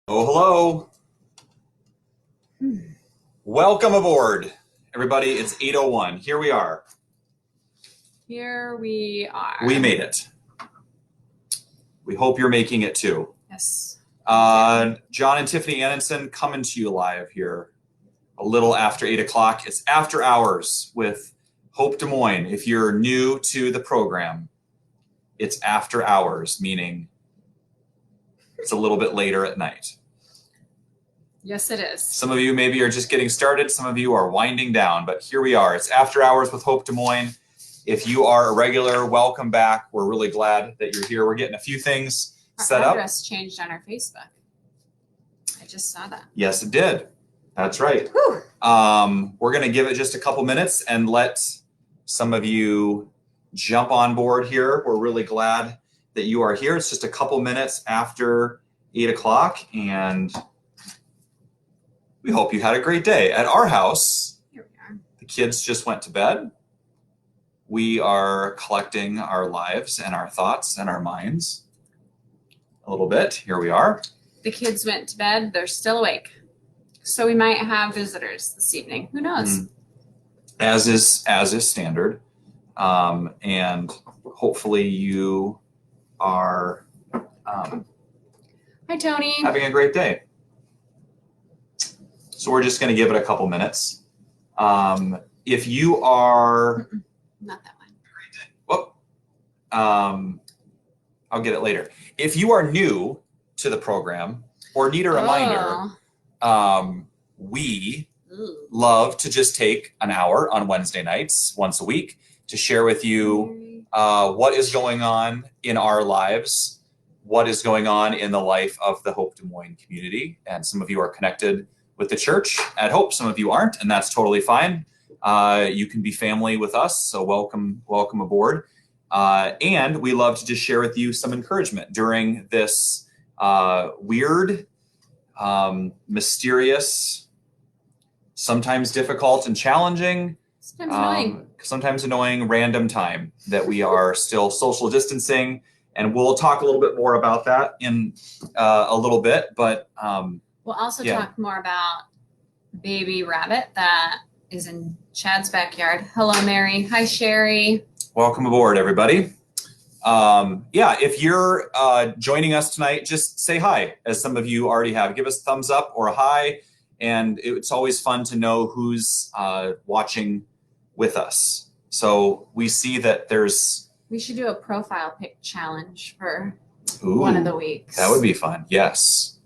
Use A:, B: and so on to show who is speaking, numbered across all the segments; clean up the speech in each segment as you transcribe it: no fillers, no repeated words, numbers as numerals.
A: Oh, hello. Welcome aboard, everybody. It's 8:01. Here we are.
B: Here we are.
A: We made it. We hope you're making it too.
B: Yes.
A: John and Tiffany Annenson coming to you live here a little after 8 o'clock. It's after hours with Hope Des Moines. If you're new to the program, it's after hours, meaning it's a little bit later at night.
B: Yes, it is.
A: Some of you maybe are just getting started. Some of you are winding down, but here we are. It's after hours with Hope Des Moines. If you are a regular, welcome back. We're really glad that you're here. We're getting a few things set up.
B: Our address changed on our Facebook. I just saw that.
A: Yes, it did. That's right.
B: Whew.
A: We're going to give it just a couple minutes and let some of you jump on board here. We're really glad that you are here. It's just a couple minutes after 8 o'clock, and we hope you had a great day. At our house,
B: Here we are.
A: the kids just went to bed. We are collecting our lives and our thoughts and our minds a little bit. Here we are.
B: The kids went to bed. They're still awake. So we might have visitors this evening. Who knows?
A: As is standard. And hopefully you are
B: Hi, Tony.
A: having a great day. So we're just going to give it a couple minutes. If you are...
B: Not that one.
A: Whoop. I'll get it later. If you are new to the program or need a reminder, we love to just take an hour on Wednesday nights, once a week, to share with you what is going on in our lives, what is going on in the life of the Hope Des Moines community. And some of you are connected with the church at Hope, some of you aren't, and that's totally fine. You can be family with us, so welcome aboard. And we love to just share with you some encouragement during this weird, mysterious, sometimes difficult and challenging, sometimes annoying random time that we are still social distancing. And we'll talk a little bit more about that in a little bit, but
B: we'll also talk more about baby rabbit that is in Chad's backyard. Hello, Mary. Hi, Sherry.
A: Welcome aboard, everybody. If you're joining us tonight, just say hi, as some of you already have. Give us a thumbs up or a hi, and it's always fun to know who's watching with us. So we see that there's...
B: We should do a profile pic challenge for
A: Ooh,
B: one of the weeks.
A: That would be fun. Yes.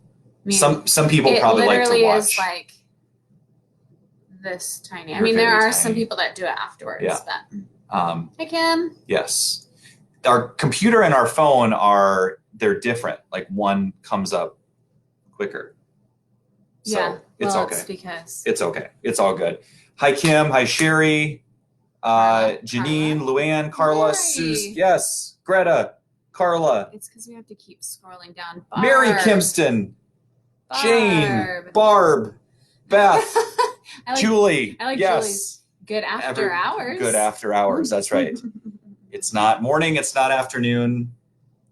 B: I mean,
A: some people probably like to watch.
B: It literally is like this tiny. I mean, there are some people that do it afterwards.
A: Yeah.
B: But hi, Kim.
A: Yes. Our computer and our phone they're different. Like one comes up quicker. So
B: yeah.
A: It's okay.
B: It's because
A: it's okay. It's all good. Hi, Kim. Hi, Sherry. Janine, Luann, Carla,
B: Mary.
A: Suze. Yes. Greta, Carla.
B: It's because we have to keep scrolling down.
A: Mary Kimston. Jane, Barb, Beth, Julie.
B: I like
A: yes.
B: Julie's. Good after hours.
A: Good after hours. That's right. It's not morning. It's not afternoon.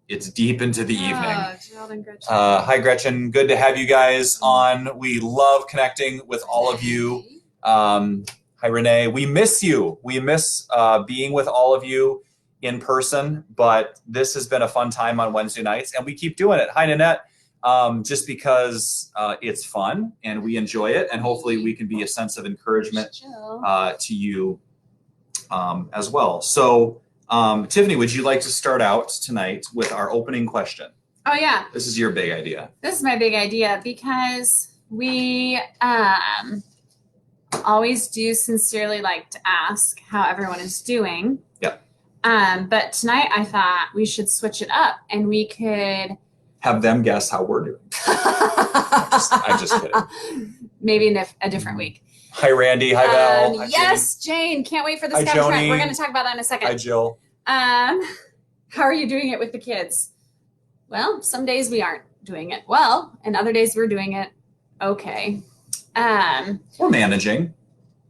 A: It's deep into the evening.
B: Gerald and Gretchen.
A: Hi, Gretchen. Good to have you guys on. We love connecting with all of you. Hi, Renee. We miss you. We miss being with all of you in person, but this has been a fun time on Wednesday nights, and we keep doing it. Hi, Nanette. Just because it's fun and we enjoy it, and hopefully we can be a sense of encouragement to you as well. So, Tiffany, would you like to start out tonight with our opening question?
B: Oh, yeah.
A: This is your big idea.
B: This is my big idea because we always do sincerely like to ask how everyone is doing.
A: Yep.
B: But tonight I thought we should switch it up and we could
A: have them guess how we're doing. I'm just kidding.
B: Maybe in a different week.
A: Hi, Randy. Hi, Val. Hi,
B: yes, Jane. Can't wait for this.
A: Hi, Joni.
B: We're going to talk about that in a second.
A: Hi, Jill.
B: How are you doing it with the kids? Well, some days we aren't doing it well, and other days we're doing it okay.
A: We're managing.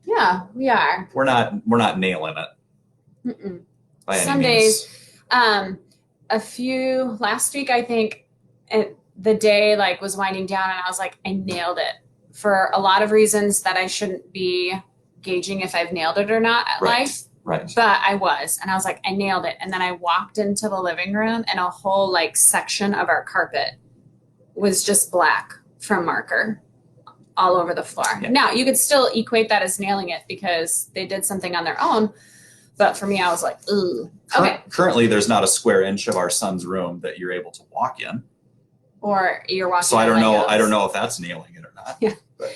B: Yeah, we are.
A: We're not nailing it.
B: Mm-mm.
A: By any
B: Some
A: means.
B: days, last week, I think the day like was winding down and I was like, I nailed it for a lot of reasons that I shouldn't be gauging if I've nailed it or not at life.
A: Right.
B: But I was, and I was like, I nailed it. And then I walked into the living room and a whole like section of our carpet was just black from marker all over the floor.
A: Yeah.
B: Now you could still equate that as nailing it because they did something on their own. But for me, I was like, ooh. Okay.
A: Currently, there's not a square inch of our son's room that you're able to walk in.
B: Or you're walking.
A: So I don't know. I don't know if that's nailing it or not.
B: Yeah.
A: But,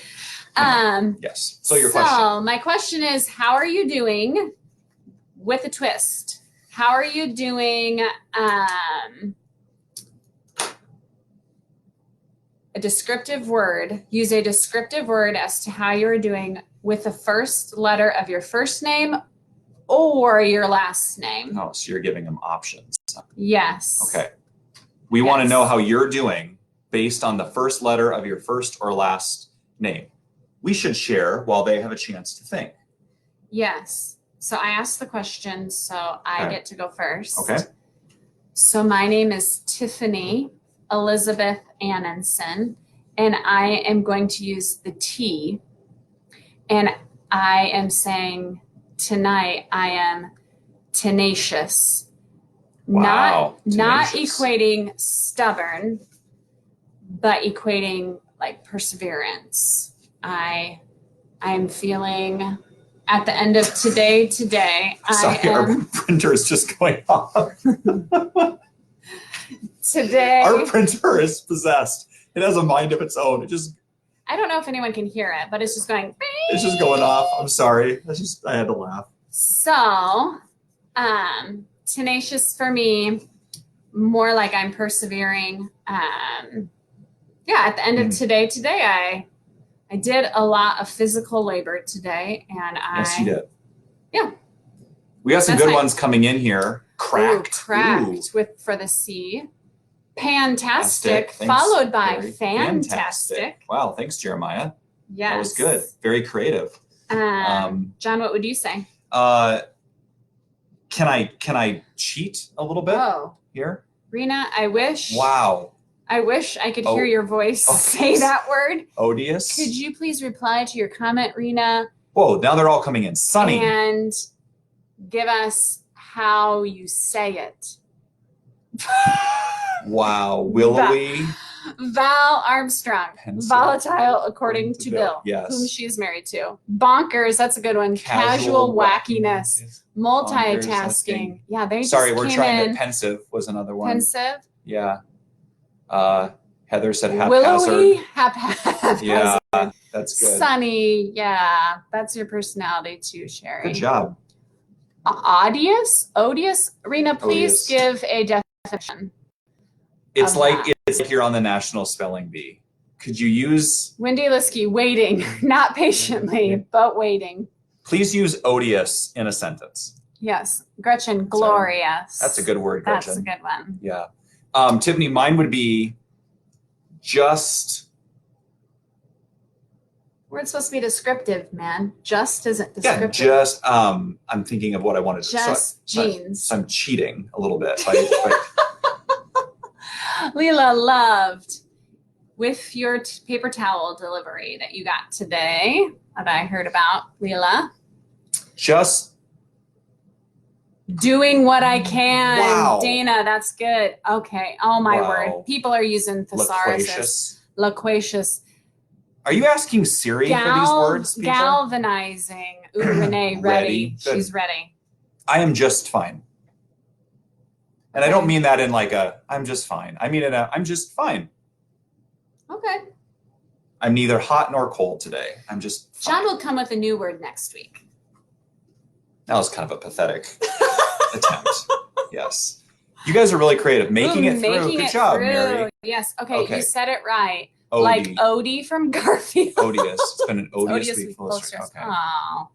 A: yes.
B: So my question is, how are you doing with a twist? How are you doing a descriptive word? Use a descriptive word as to how you're doing with the first letter of your first name or your last name.
A: Oh, so you're giving them options.
B: Yes.
A: Okay. We want to know how you're doing based on the first letter of your first or last name. We should share while they have a chance to think.
B: Yes. So I asked the question, so I get to go first.
A: Okay.
B: So my name is Tiffany Elizabeth Annenson, and I am going to use the T. And I am saying tonight I am tenacious.
A: Wow.
B: Not
A: Tenacious.
B: equating stubborn, but equating like perseverance. I'm feeling at the end of today.
A: Sorry, our printer is just going off.
B: Today.
A: Our printer is possessed. It has a mind of its own.
B: I don't know if anyone can hear it, but it's just going.
A: It's just going off. I'm sorry. I had to laugh.
B: So, tenacious for me, more like I'm persevering. At the end of today, I did a lot of physical labor today, and
A: Yes, you did.
B: Yeah.
A: We got some good ones coming in here. Cracked.
B: For the C. Pantastic,
A: Thanks,
B: followed by
A: Gary.
B: fantastic.
A: Wow, thanks, Jeremiah.
B: Yes.
A: That was good. Very creative.
B: John, what would you say?
A: Can I cheat a little bit here?
B: Rena, I wish.
A: Wow.
B: I wish I could hear your voice say that word.
A: Odious.
B: Could you please reply to your comment, Rena?
A: Whoa, now they're all coming in. Sunny.
B: And give us how you say it.
A: Wow. Willowy.
B: Val Armstrong.
A: Pencil.
B: Volatile according to Bill.
A: Yes.
B: Whom she's married to. Bonkers. That's a good one. Casual wackiness.
A: Yes.
B: Multitasking. Yeah, they
A: Sorry,
B: just
A: we're
B: came
A: trying
B: in.
A: to. Pensive was another one.
B: Pensive.
A: Yeah. Heather said haphazard.
B: Willowy. Haphazard.
A: Yeah, that's good.
B: Sunny. Yeah, that's your personality too, Sherry.
A: Good job.
B: Odious? Rena, please give a definition.
A: It's like you're on the National Spelling Bee. Could you use
B: Wendy Liskey, waiting, not patiently, but waiting.
A: Please use odious in a sentence.
B: Yes. Gretchen, glorious.
A: That's a good word, Gretchen.
B: That's a good one.
A: Yeah. Tiffany, mine would be just.
B: Word's supposed to be descriptive, man. Just isn't descriptive.
A: Yeah, just, I'm thinking of what I wanted to say.
B: Just jeans.
A: So I'm cheating a little bit.
B: Leela, loved with your paper towel delivery that you got today that I heard about. Leela.
A: Just
B: doing what I can.
A: Wow.
B: Dana, that's good. Okay. Oh my word. People are using thesaurus. Loquacious.
A: Are you asking Siri for these words, people?
B: Galvanizing. Ooh, Renee, ready. She's ready.
A: I am just fine. And I don't mean that in like I'm just fine. I mean I'm just fine.
B: Okay.
A: I'm neither hot nor cold today. I'm just fine.
B: John will come with a new word next week.
A: That was kind of a pathetic attempt. Yes. You guys are really creative. Making it through. Good job, Mary.
B: Yes. Okay. You said it right.
A: Odie.
B: Like Odie from Garfield.
A: Odious. It's been an odious week full of
B: stress.
A: Okay.
B: Oh.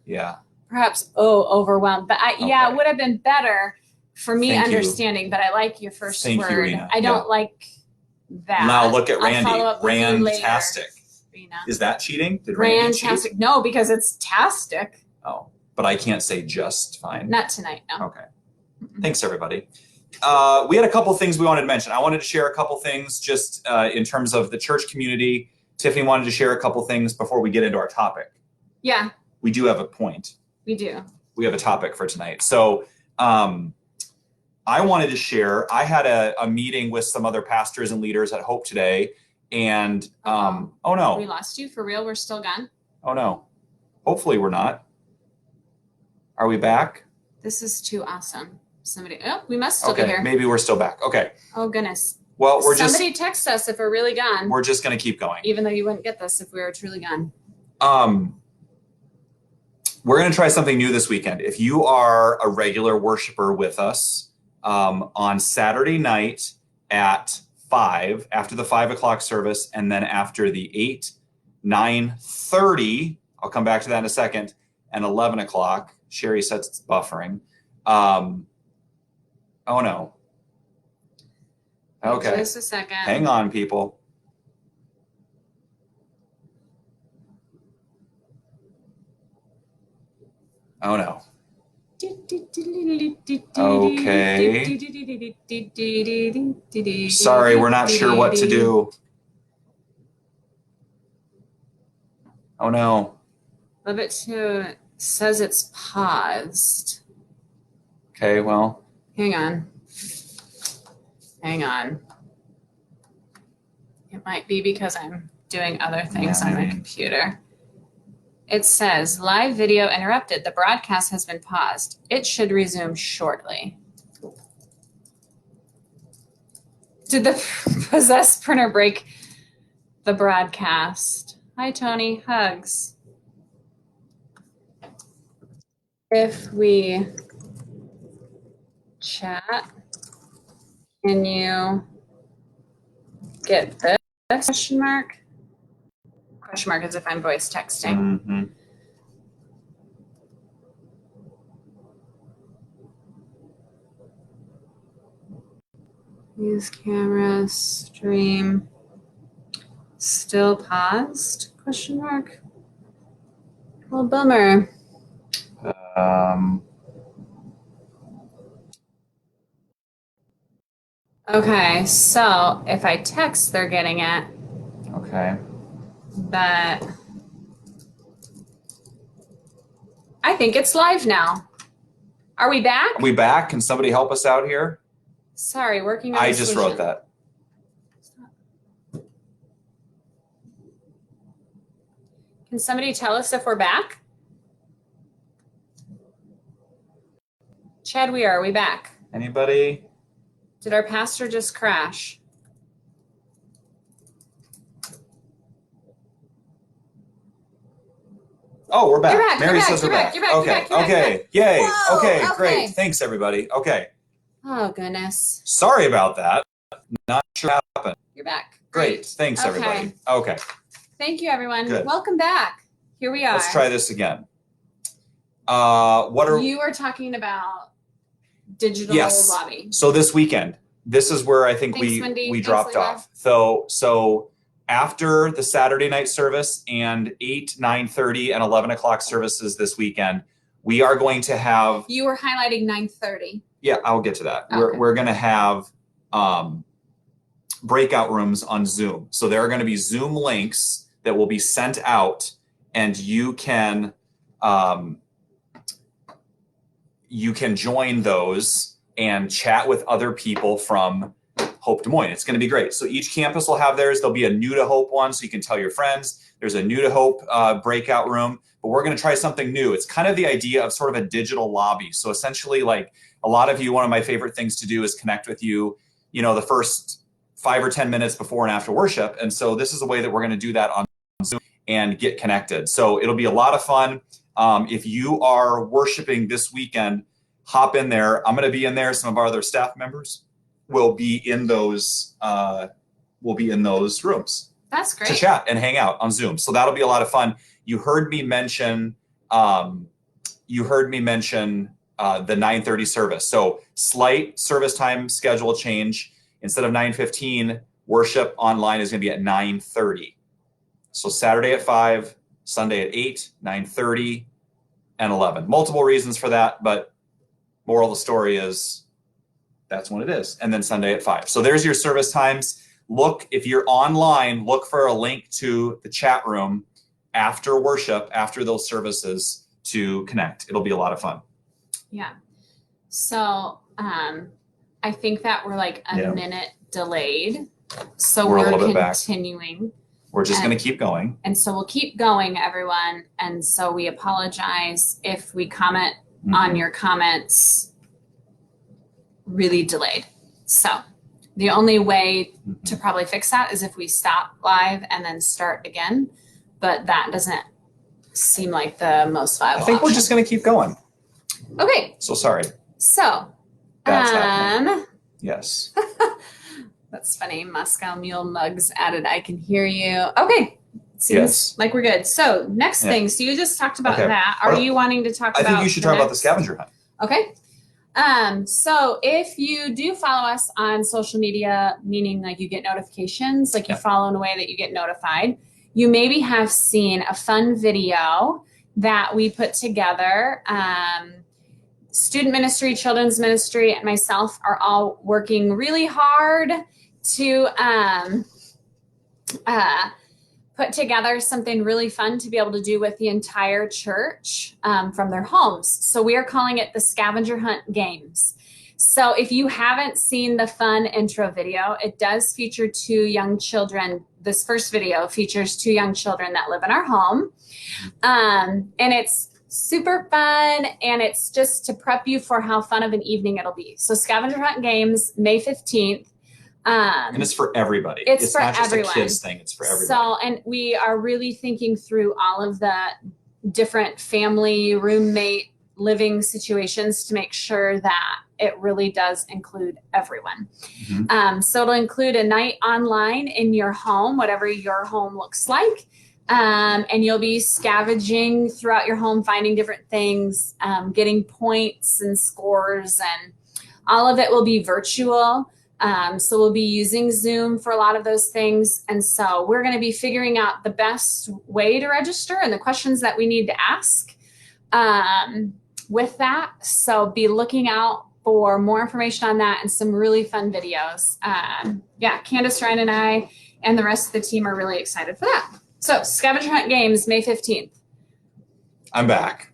A: Yeah.
B: Perhaps overwhelmed. But it would have been better for me
A: Thank
B: understanding,
A: you.
B: but I like your first
A: Thank
B: word.
A: you, Rena.
B: I don't like that.
A: Now look at Randy.
B: I'll follow up with you later,
A: Rantastic.
B: Rena.
A: Is that cheating? Did Randy cheat?
B: Rantastic. No, because it's tastic.
A: Oh, but I can't say just fine.
B: Not tonight, no.
A: Okay. Thanks, everybody. we had a couple things we wanted to mention. I wanted to share a couple things just in terms of the church community. Tiffany wanted to share a couple things before we get into our topic.
B: Yeah.
A: We do have a point.
B: We do.
A: We have a topic for tonight. So I wanted to share, I had a meeting with some other pastors and leaders at Hope today. And, oh no.
B: We lost you for real? We're still gone?
A: Oh no. Hopefully we're not. Are we back?
B: This is too awesome. We must still be here.
A: Maybe we're still back. Okay.
B: Oh goodness.
A: Well,
B: somebody text us if we're really gone.
A: We're just going to keep going.
B: Even though you wouldn't get this if we were truly gone.
A: We're going to try something new this weekend. If you are a regular worshiper with us, on Saturday night at 5, after the 5 o'clock service, and then after the 8, 9:30, I'll come back to that in a second, and 11 o'clock, Sherry says it's buffering. Oh no. Okay.
B: Just a second.
A: Hang on, people. Oh no. Okay. Sorry, we're not sure what to do. Oh no.
B: Love it too. It says it's paused.
A: Okay, well.
B: Hang on. Hang on. It might be because I'm doing other things on my computer. It says, live video interrupted. The broadcast has been paused. It should resume shortly. Did the possessed printer break the broadcast? Hi, Tony. Hugs. If we chat, can you get this question mark? Question mark as if I'm voice texting.
A: Mm-hmm.
B: Use camera, stream. Still paused? Question mark. Well, bummer. Okay, so if I text, they're getting it.
A: Okay.
B: But I think it's live now. Are we back?
A: Are we back? Can somebody help us out here?
B: Sorry, working on
A: I just wrote that.
B: Can somebody tell us if we're back? Chad, are we back?
A: Anybody?
B: Did our pastor just crash?
A: Oh, we're back.
B: You're back.
A: Mary
B: You're
A: says
B: back.
A: we're back.
B: You're back. You're
A: Okay.
B: back. You're back. You're
A: Okay. Yay.
B: Whoa,
A: Okay.
B: okay.
A: Great. Thanks, everybody. Okay.
B: Oh, goodness.
A: Sorry about that. Not sure what happened.
B: You're back.
A: Great. Thanks,
B: Okay.
A: everybody. Okay.
B: Thank you, everyone.
A: Good.
B: Welcome back. Here we are.
A: Let's try this again. What are
B: you were talking about digital
A: Yes.
B: lobby.
A: So this weekend, this is where I think
B: Thanks, Wendy.
A: we
B: Thanks,
A: dropped
B: Leila.
A: off. So after the Saturday night service and 8, 9:30, and 11 o'clock services this weekend, we are going to have.
B: You were highlighting 9:30.
A: Yeah, I'll get to that.
B: Okay.
A: We're going to have breakout rooms on Zoom. So there are going to be Zoom links that will be sent out, and you can join those and chat with other people from Hope Des Moines. It's going to be great. So each campus will have theirs. There'll be a new to Hope one, so you can tell your friends. There's a new to Hope breakout room, but we're going to try something new. It's kind of the idea of sort of a digital lobby. So essentially, like a lot of you, one of my favorite things to do is connect with you, the first 5 or 10 minutes before and after worship. And so this is a way that we're going to do that on Zoom and get connected. So it'll be a lot of fun. If you are worshiping this weekend, hop in there. I'm going to be in there. Some of our other staff members will be in those rooms.
B: That's great.
A: To chat and hang out on Zoom. So that'll be a lot of fun. You heard me mention the 9:30 service. So slight service time schedule change. Instead of 9:15, worship online is going to be at 9:30. So Saturday at 5, Sunday at 8, 9:30, and 11. Multiple reasons for that, but moral of the story is that's when it is. And then Sunday at 5. So there's your service times. Look, if you're online, look for a link to the chat room after worship, after those services to connect. It'll be a lot of fun.
B: Yeah. So I think that we're like a minute delayed. So we're continuing.
A: We're just going to keep going.
B: And so we'll keep going, everyone. And so we apologize if we comment on your comments really delayed. So the only way to probably fix that is if we stop live and then start again. But that doesn't seem like the most viable
A: I think we're just going to keep going.
B: Okay.
A: So sorry.
B: So,
A: that's happening. Yes.
B: That's funny. Moscow Mule mugs added. I can hear you. Okay. Seems like we're good. So next thing. So you just talked about that. Are you wanting to talk about?
A: I think you should talk about the scavenger hunt.
B: Okay. So if you do follow us on social media, meaning like you get notifications, like you follow in a way that you get notified, you maybe have seen a fun video that we put together. Student ministry, children's ministry, and myself are all working really hard to put together something really fun to be able to do with the entire church from their homes. So we are calling it the Scavenger Hunt Games. So if you haven't seen the fun intro video, it does feature 2 young children. This first video features 2 young children that live in our home. And it's super fun, and it's just to prep you for how fun of an evening it'll be. So Scavenger Hunt Games, May 15th.
A: And it's for everybody.
B: It's for
A: not just
B: everyone.
A: a kids thing, it's for everybody.
B: So, and we are really thinking through all of the different family, roommate living situations to make sure that it really does include everyone. So it'll include a night online in your home, whatever your home looks like. And you'll be scavenging throughout your home, finding different things, getting points and scores, and all of it will be virtual. So we'll be using Zoom for a lot of those things. And so we're going to be figuring out the best way to register and the questions that we need to ask with that. So be looking out for more information on that and some really fun videos. Candace, Ryan, and I and the rest of the team are really excited for that. So Scavenger Hunt Games, May 15th.
A: I'm back.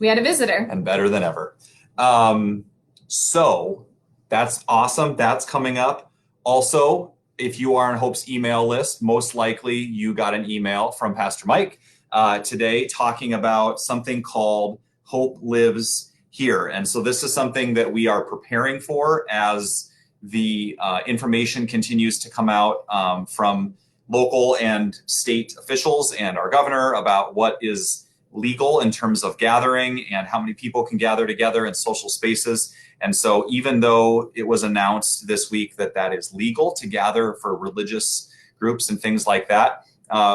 B: We had a visitor.
A: And better than ever. So that's awesome. That's coming up. Also, if you are on Hope's email list, most likely you got an email from Pastor Mike today talking about something called Hope Lives Here. And so this is something that we are preparing for as the information continues to come out from local and state officials and our governor about what is legal in terms of gathering and how many people can gather together in social spaces. And so even though it was announced this week that that is legal to gather for religious groups and things like that,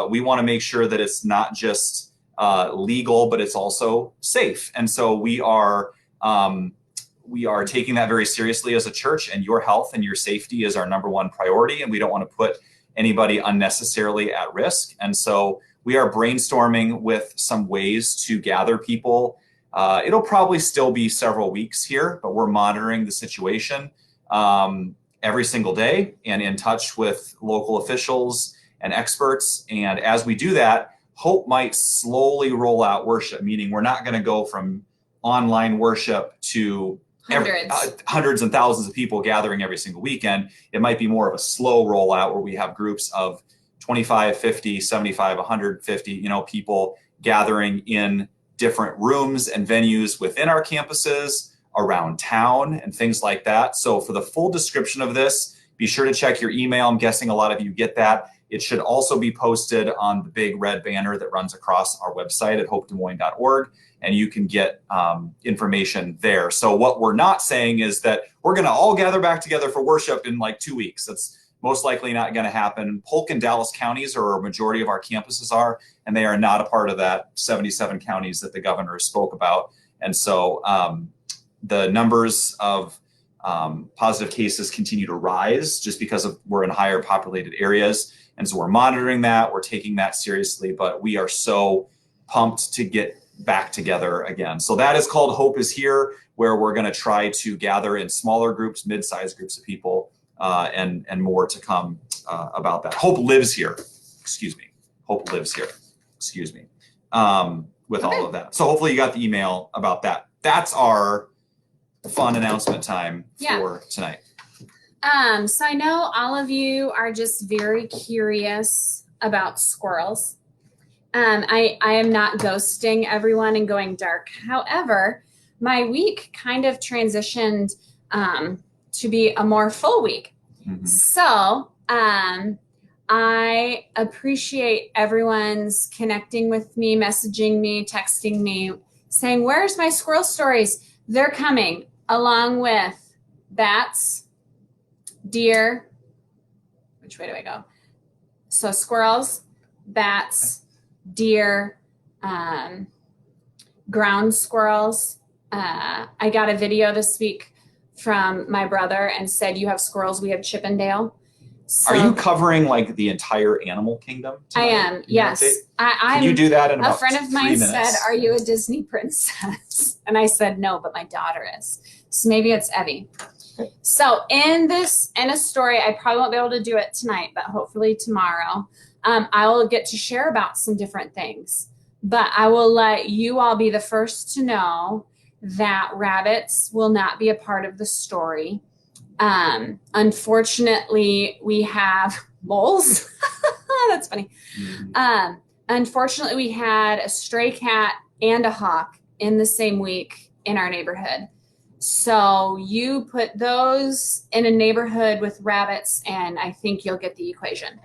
A: we want to make sure that it's not just legal, but it's also safe. And so we are taking that very seriously as a church, and your health and your safety is our number one priority. And we don't want to put anybody unnecessarily at risk. And so we are brainstorming with some ways to gather people. It'll probably still be several weeks here, but we're monitoring the situation every single day and in touch with local officials and experts. And as we do that, Hope might slowly roll out worship, meaning we're not going to go from online worship to hundreds and thousands of people gathering every single weekend. It might be more of a slow rollout where we have groups of 25, 50, 75, 150, people gathering in different rooms and venues within our campuses, around town, and things like that. So for the full description of this, be sure to check your email. I'm guessing a lot of you get that. It should also be posted on the big red banner that runs across our website at hopedemoines.org, and you can get information there. So what we're not saying is that we're going to all gather back together for worship in like 2 weeks. That's most likely not going to happen. Polk and Dallas counties are a majority of our campuses are, and they are not a part of that 77 counties that the governor spoke about. And so the numbers of positive cases continue to rise just because we're in higher populated areas. And so we're monitoring that, we're taking that seriously, but we are so pumped to get back together again. So that is called Hope is Here. where we're going to try to gather in smaller groups, mid-sized groups of people, and more to come about that. Hope lives here. Excuse me. Hope lives here. Excuse me. With all of that. So hopefully you got the email about that. That's our fun announcement time for tonight.
B: So I know all of you are just very curious about squirrels. I am not ghosting everyone and going dark. However, my week kind of transitioned to be a more full week.
A: Mm-hmm.
B: So I appreciate everyone's connecting with me, messaging me, texting me, saying, where's my squirrel stories? They're coming, along with bats, deer. Which way do I go? So squirrels, bats, deer, ground squirrels. I got a video this week from my brother and said, you have squirrels, we have Chippendale. So,
A: are you covering like the entire animal kingdom tonight?
B: I am, yes.
A: Can you do that in about 3 minutes?
B: A friend of mine said, are you a Disney princess? And I said, no, but my daughter is. So maybe it's Evie.
A: Okay.
B: So in a story, I probably won't be able to do it tonight, but hopefully tomorrow, I will get to share about some different things. But I will let you all be the first to know that rabbits will not be a part of the story. Unfortunately, we have moles. That's funny.
A: Mm-hmm.
B: Unfortunately, we had a stray cat and a hawk in the same week in our neighborhood. So you put those in a neighborhood with rabbits, and I think you'll get the equation.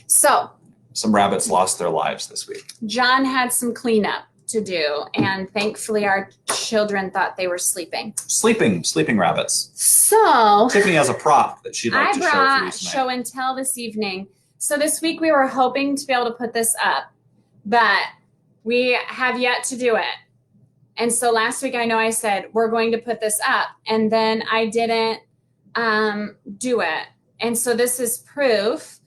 B: So
A: some rabbits lost their lives this week.
B: John had some cleanup to do, and thankfully our children thought they were sleeping. Sleeping
A: rabbits.
B: So
A: Tiffany has a prop that she'd like to show for you tonight. I brought
B: show and tell this evening. So this week we were hoping to be able to put this up, but we have yet to do it. And so last week I know I said we're going to put this up, and then I didn't do it. And so this is proof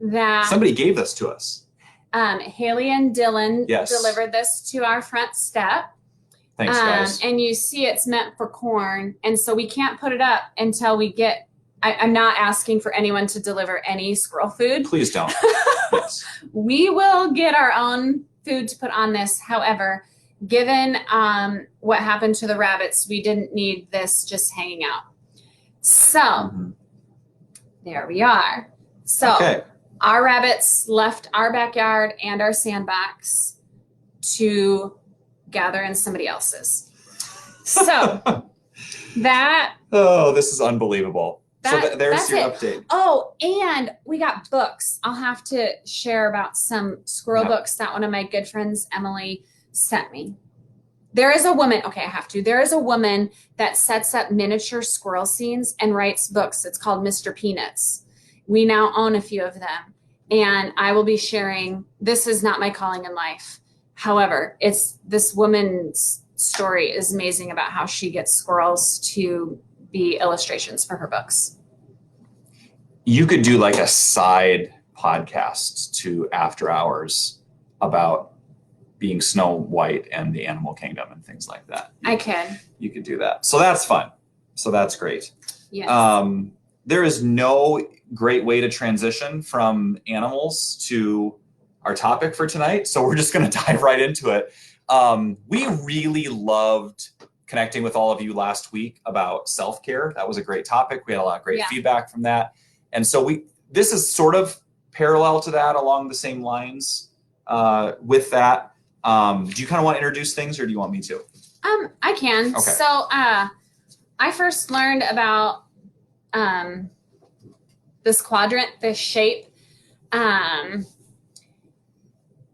B: that
A: somebody gave this to us.
B: Haley and Dylan delivered this to our front step.
A: Thanks, guys.
B: And you see it's meant for corn. And so we can't put it up until we get, I'm not asking for anyone to deliver any squirrel food.
A: Please don't. Yes.
B: We will get our own food to put on this. However, given what happened to the rabbits, we didn't need this just hanging out. So there we are. So our rabbits left our backyard and our sandbox to gather in somebody else's. So
A: this is unbelievable. So there's your update.
B: Oh, and we got books. I'll have to share about some squirrel books that one of my good friends, Emily, sent me. There is a woman, there is a woman that sets up miniature squirrel scenes and writes books. It's called Mr. Peanuts. We now own a few of them, and I will be sharing. This is not my calling in life. However, this woman's story is amazing about how she gets squirrels to be illustrations for her books.
A: You could do like a side podcast to After Hours about being Snow White and the animal kingdom and things like that. You could do that. So that's fun. So that's great.
B: Yes.
A: There is no great way to transition from animals to our topic for tonight. So we're just going to dive right into it. We really loved connecting with all of you last week about self-care. That was a great topic. We had a lot of great feedback from that. And so this is sort of parallel to that, along the same lines with that. Do you kind of want to introduce things, or do you want me to?
B: I can.
A: Okay.
B: So I first learned about this quadrant, this shape,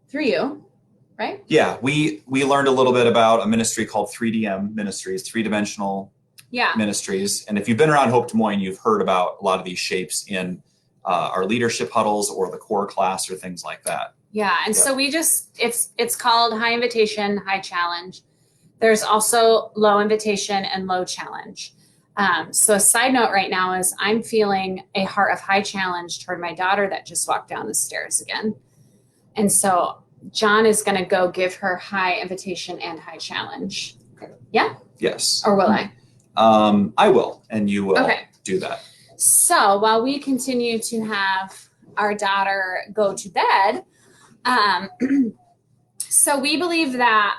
B: through you, right?
A: Yeah, we learned a little bit about a ministry called 3DM Ministries, three-dimensional ministries. And if you've been around Hope Des Moines, you've heard about a lot of these shapes in our leadership huddles or the core class or things like that.
B: Yeah, and so we it's called high invitation, high challenge. There's also low invitation and low challenge. So a side note right now is I'm feeling a heart of high challenge toward my daughter that just walked down the stairs again. And so John is going to go give her high invitation and high challenge.
A: Okay.
B: Yeah.
A: Yes.
B: Or will I?
A: I will, and you will do that.
B: So while we continue to have our daughter go to bed, so we believe that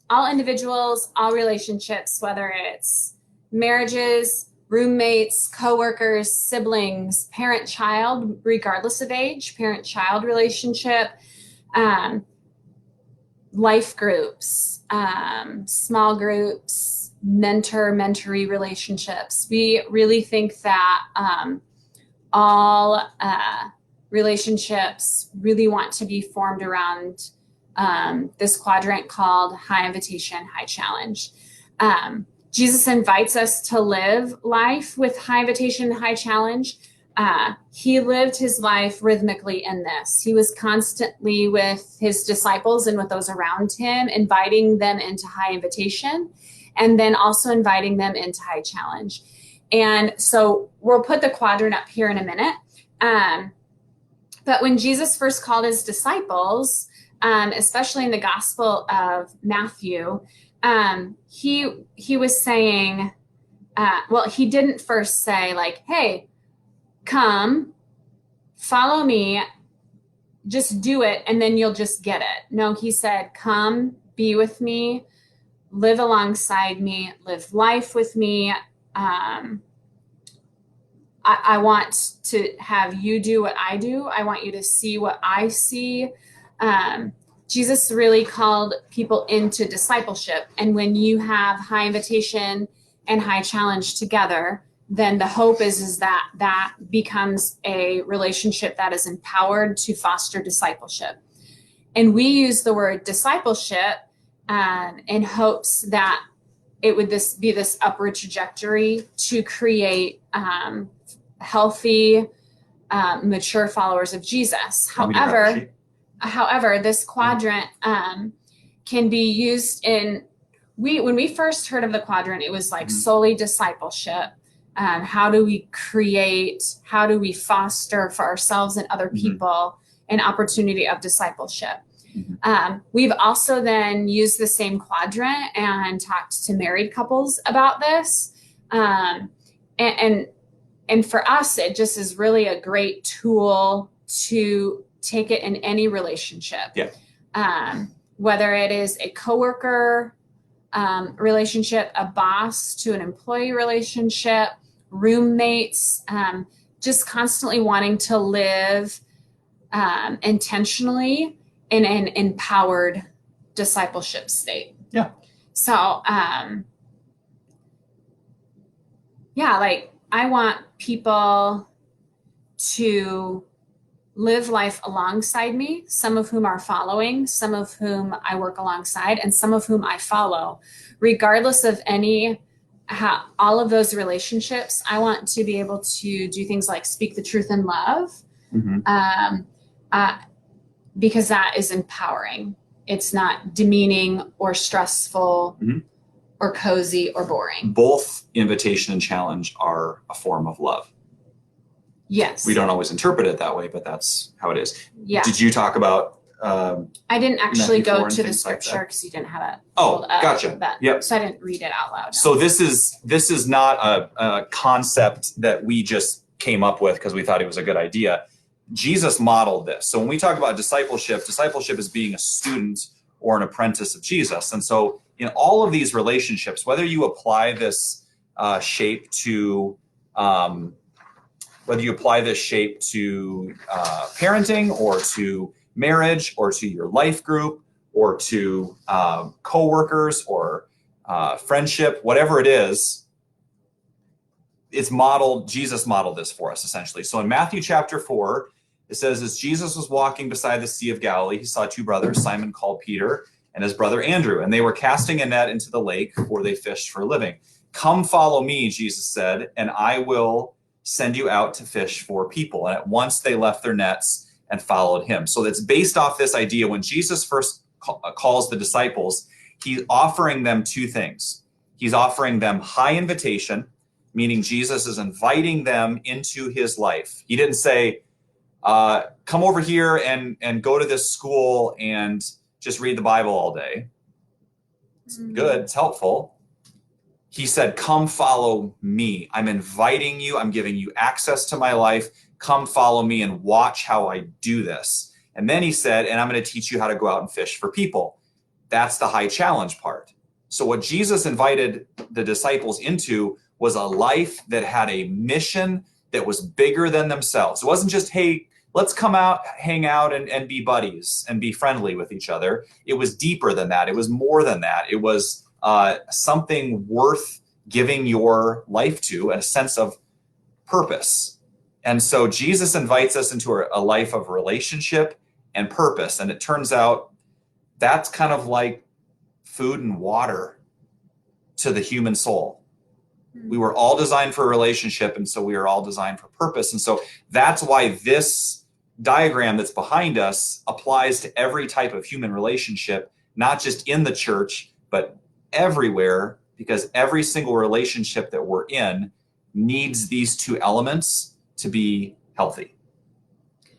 B: all individuals, all relationships, whether it's marriages, roommates, coworkers, siblings, parent-child, regardless of age, parent-child relationship, life groups, small groups, mentor-mentee relationships. We really think that all relationships really want to be formed around this quadrant called high invitation, high challenge. Jesus invites us to live life with high invitation, high challenge. He lived his life rhythmically in this. He was constantly with his disciples and with those around him, inviting them into high invitation, and then also inviting them into high challenge. And so we'll put the quadrant up here in a minute. But when Jesus first called his disciples, especially in the Gospel of Matthew, he was saying, well, he didn't first say like, hey, come, follow me, just do it, and then you'll just get it. No, he said, come, be with me, live alongside me, live life with me. I want to have you do what I do. I want you to see what I see. Jesus really called people into discipleship. And when you have high invitation and high challenge together, then the hope is that that becomes a relationship that is empowered to foster discipleship. And we use the word discipleship in hopes that it would be this upward trajectory to create healthy, mature followers of Jesus. However, this quadrant can be used in, when we first heard of the quadrant, it was like solely discipleship. How do we foster for ourselves and other people an opportunity of discipleship? We've also then used the same quadrant and talked to married couples about this. And for us, it just is really a great tool to take it in any relationship. Whether it is a coworker relationship, a boss to an employee relationship, roommates, just constantly wanting to live intentionally in an empowered discipleship state. So, like I want people to live life alongside me, some of whom are following, some of whom I work alongside, and some of whom I follow. Regardless of all of those relationships, I want to be able to do things like speak the truth in love, because that is empowering. It's not demeaning or stressful or cozy or boring.
A: Both invitation and challenge are a form of love.
B: Yes.
A: We don't always interpret it that way, but that's how it is.
B: Yeah.
A: Did you talk about
B: I didn't actually go to the scripture because you didn't have it.
A: Gotcha.
B: Yep. So I didn't read it out loud. No.
A: So this is not a concept that we just came up with because we thought it was a good idea. Jesus modeled this. So when we talk about discipleship is being a student or an apprentice of Jesus. And so in all of these relationships, whether you apply this shape to parenting or to marriage or to your life group or to coworkers or friendship, whatever it is, it's modeled. Jesus modeled this for us essentially. So in Matthew chapter 4, it says, as Jesus was walking beside the Sea of Galilee, he saw two brothers, Simon called Peter and his brother Andrew, and they were casting a net into the lake where they fished for a living. Come follow me, Jesus said, and I will send you out to fish for people. And at once they left their nets and followed him. So that's based off this idea. When Jesus first calls the disciples, he's offering them two things. He's offering them high invitation, meaning Jesus is inviting them into his life. He didn't say, come over here and go to this school and just read the Bible all day. It's good, it's helpful. He said, come follow me. I'm inviting you. I'm giving you access to my life. Come follow me and watch how I do this. And then he said, and I'm going to teach you how to go out and fish for people. That's the high challenge part. So what Jesus invited the disciples into was a life that had a mission that was bigger than themselves. It wasn't just, hey, let's come out, hang out, and be buddies and be friendly with each other. It was deeper than that. It was more than that. It was something worth giving your life to, a sense of purpose. And so Jesus invites us into a life of relationship and purpose. And it turns out that's kind of like food and water to the human soul. We were all designed for a relationship, and so we are all designed for purpose. And so that's why this diagram that's behind us applies to every type of human relationship, not just in the church, but everywhere, because every single relationship that we're in needs these two elements to be healthy.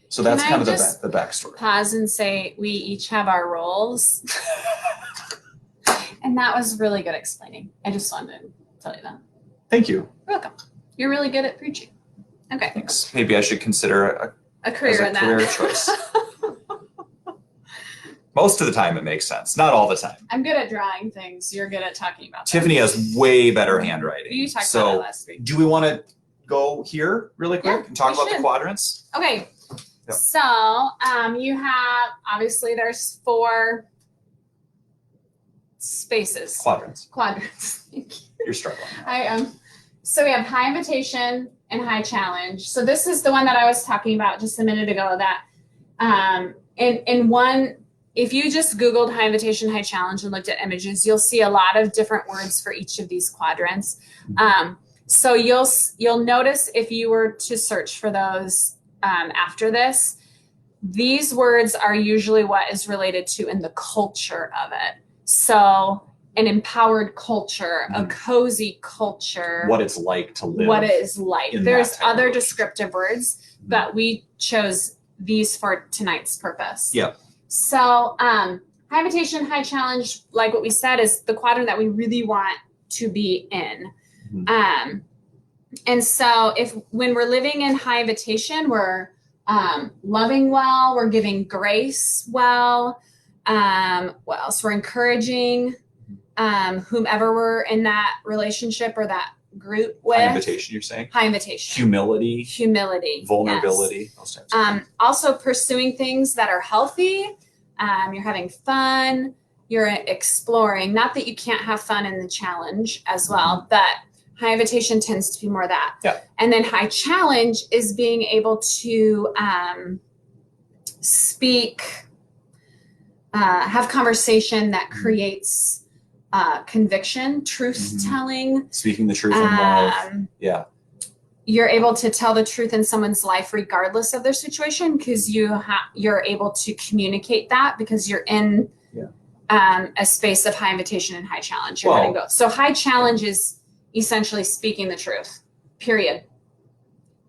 A: So that's kind of the backstory.
B: Pause and say we each have our roles. And that was really good explaining. I just wanted to tell you that.
A: Thank you.
B: You're welcome. You're really good at preaching. Okay.
A: Thanks. Maybe I should consider
B: a career in that.
A: Career choice. Most of the time it makes sense. Not all the time.
B: I'm good at drawing things. You're good at talking about
A: Tiffany has way better handwriting.
B: You talked about it last week.
A: Do we want to go here really quick and talk about the quadrants?
B: Okay.
A: Yep.
B: So you have, obviously there's 4 spaces.
A: Quadrants. You're struggling.
B: I am. So we have high invitation and high challenge. So this is the one that I was talking about just a minute ago that in one, if you just Googled high invitation, high challenge and looked at images, you'll see a lot of different words for each of these quadrants. So you'll notice if you were to search for those after this, these words are usually what is related to in the culture of it. So an empowered culture, a cozy culture.
A: What it's like to live.
B: What it is like. There's other descriptive words, but we chose these for tonight's purpose.
A: Yep.
B: So high invitation, high challenge, like what we said, is the quadrant that we really want to be in. And so when we're living in high invitation, we're loving well, we're giving grace well. What else? We're encouraging whomever we're in that relationship or that group with.
A: High invitation, you're saying?
B: High invitation.
A: Humility. Vulnerability.
B: Yes.
A: Those types of things.
B: Also pursuing things that are healthy. You're having fun. You're exploring. Not that you can't have fun in the challenge as well, but high invitation tends to be more that.
A: Yeah.
B: And then high challenge is being able to speak, have conversation that creates conviction, truth telling.
A: Speaking the truth in love. Yeah.
B: You're able to tell the truth in someone's life regardless of their situation because you're able to communicate that because you're in a space of high invitation and high challenge. You're letting go. So high challenge is essentially speaking the truth, period.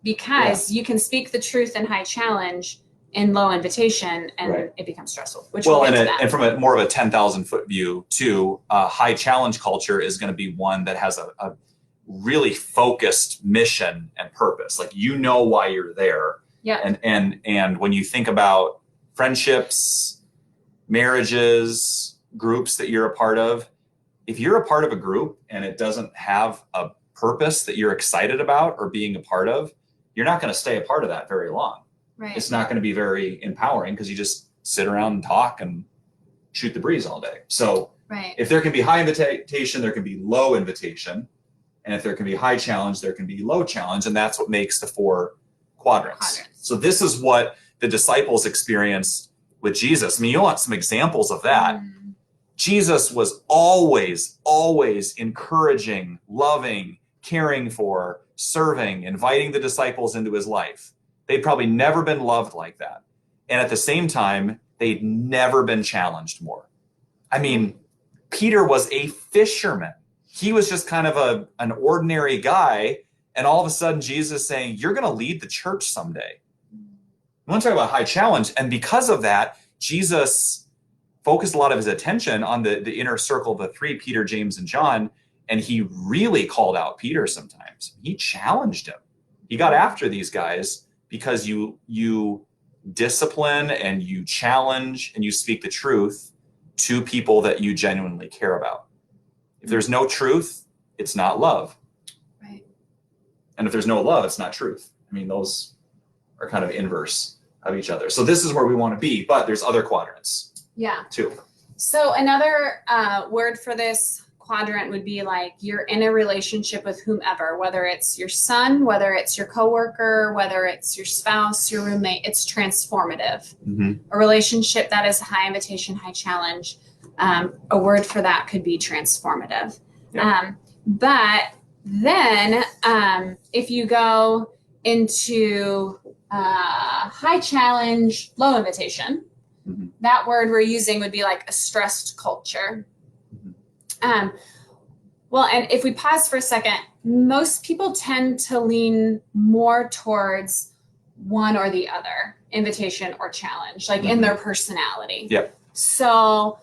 B: Because you can speak the truth in high challenge in low invitation and it becomes stressful. Which
A: and from a more of a 10,000 foot view too, high challenge culture is going to be one that has a really focused mission and purpose. Like, you know why you're there.
B: Yeah.
A: And when you think about friendships, marriages, groups that you're a part of, if you're a part of a group and it doesn't have a purpose that you're excited about or being a part of, you're not going to stay a part of that very long.
B: Right.
A: It's not going to be very empowering because you just sit around and talk and shoot the breeze all day. So if there can be high invitation, there can be low invitation. And if there can be high challenge, there can be low challenge. And that's what makes the 4 quadrants. So this is what the disciples experienced with Jesus. I mean, you want some examples of that. Jesus was always encouraging, loving, caring for, serving, inviting the disciples into his life. They'd probably never been loved like that. And at the same time, they'd never been challenged more. I mean, Peter was a fisherman. He was just kind of an ordinary guy. And all of a sudden, Jesus is saying, you're going to lead the church someday. I want to talk about high challenge. And because of that, Jesus focused a lot of his attention on the inner circle of the three, Peter, James, and John, and he really called out Peter sometimes. He challenged him. He got after these guys because you discipline and you challenge and you speak the truth to people that you genuinely care about. If there's no truth, it's not love.
B: Right.
A: And if there's no love, it's not truth. I mean, those are kind of inverse of each other. So this is where we want to be, but there's other quadrants.
B: Yeah.
A: Too.
B: So another word for this quadrant would be like you're in a relationship with whomever, whether it's your son, whether it's your coworker, whether it's your spouse, your roommate. It's transformative.
A: Mm-hmm.
B: A relationship that is high invitation, high challenge. A word for that could be transformative.
A: Yeah.
B: But then if you go into high challenge, low invitation,
A: Mm-hmm.
B: that word we're using would be like a stressed culture. Well, and if we pause for a second, most people tend to lean more towards one or the other, invitation or challenge, like in their personality.
A: Yep.
B: So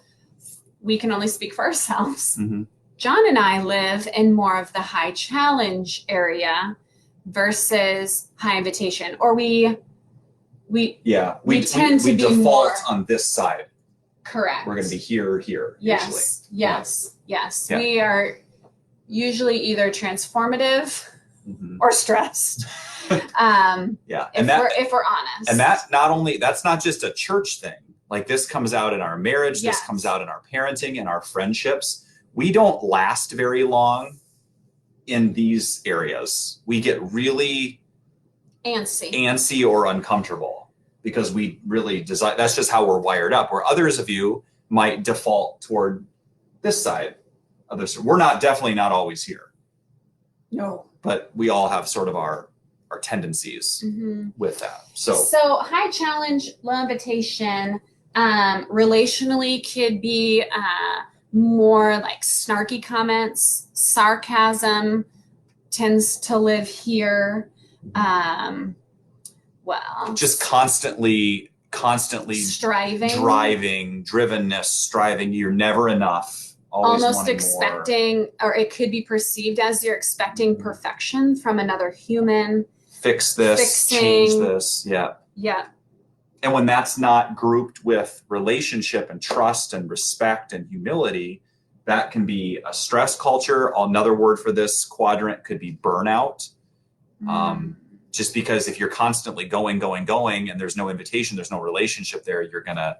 B: we can only speak for ourselves.
A: Mm-hmm.
B: John and I live in more of the high challenge area versus high invitation, or we tend to be
A: default
B: more
A: on this side.
B: correct.
A: We're going to be here.
B: Yes,
A: usually.
B: yes.
A: Yeah.
B: We are usually either transformative
A: Mm-hmm.
B: or stressed.
A: Yeah,
B: if we're honest.
A: and that's not just a church thing. Like this comes out in our marriage.
B: Yes.
A: This comes out in our parenting and our friendships. We don't last very long in these areas. We get really antsy or uncomfortable because we really desire. That's just how we're wired up. Where others of you might default toward this side of this. We're definitely not always here.
B: No.
A: But we all have sort of our tendencies with that. So
B: high challenge, low invitation, relationally could be more like snarky comments, sarcasm tends to live here.
A: Just constantly
B: striving,
A: drivenness, striving. You're never enough.
B: Almost expecting more. Or it could be perceived as you're expecting perfection from another human.
A: Fix this, change this. Yeah.
B: Yeah.
A: And when that's not grouped with relationship and trust and respect and humility, that can be a stress culture. Another word for this quadrant could be burnout. Just because if you're constantly going, and there's no invitation, there's no relationship there, you're gonna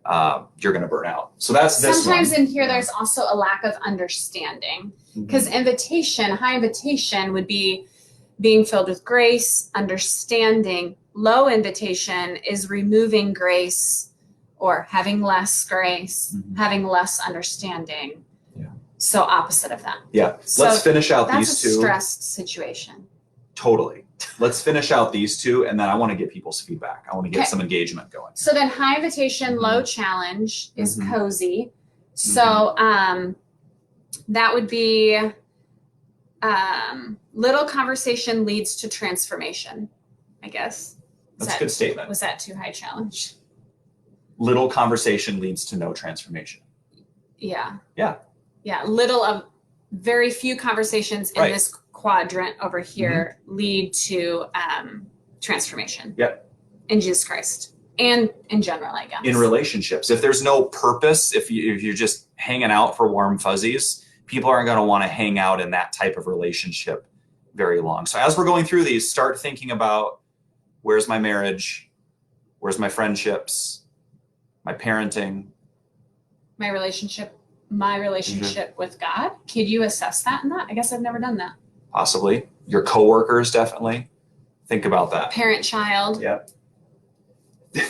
A: burn out. So that's this
B: sometimes
A: one.
B: In here there's also a lack of understanding, because high invitation would be being filled with grace, understanding. Low invitation is removing grace or having less grace, having less understanding.
A: Yeah.
B: So opposite of that.
A: Yeah.
B: So
A: let's finish out these two.
B: That's a stressed situation.
A: Totally. Let's finish out these two, and then I want to get people's feedback. I want to get some engagement going.
B: So then high invitation, low challenge is cozy. So that would be little conversation leads to transformation, I guess.
A: That's a good statement.
B: Was that too high challenge?
A: Little conversation leads to no transformation.
B: Yeah.
A: Yeah.
B: Yeah. Very few conversations in this quadrant over here lead to transformation.
A: Yep.
B: In Jesus Christ and in general, I guess. In
A: relationships, if there's no purpose, if you're just hanging out for warm fuzzies, people aren't going to want to hang out in that type of relationship very long. So as we're going through these, start thinking about, where's my marriage? Where's my friendships? My parenting? My relationship with God? Could you assess that in that? I guess I've never done that. Possibly. Your coworkers, definitely. Think about that. Parent-child. Yep.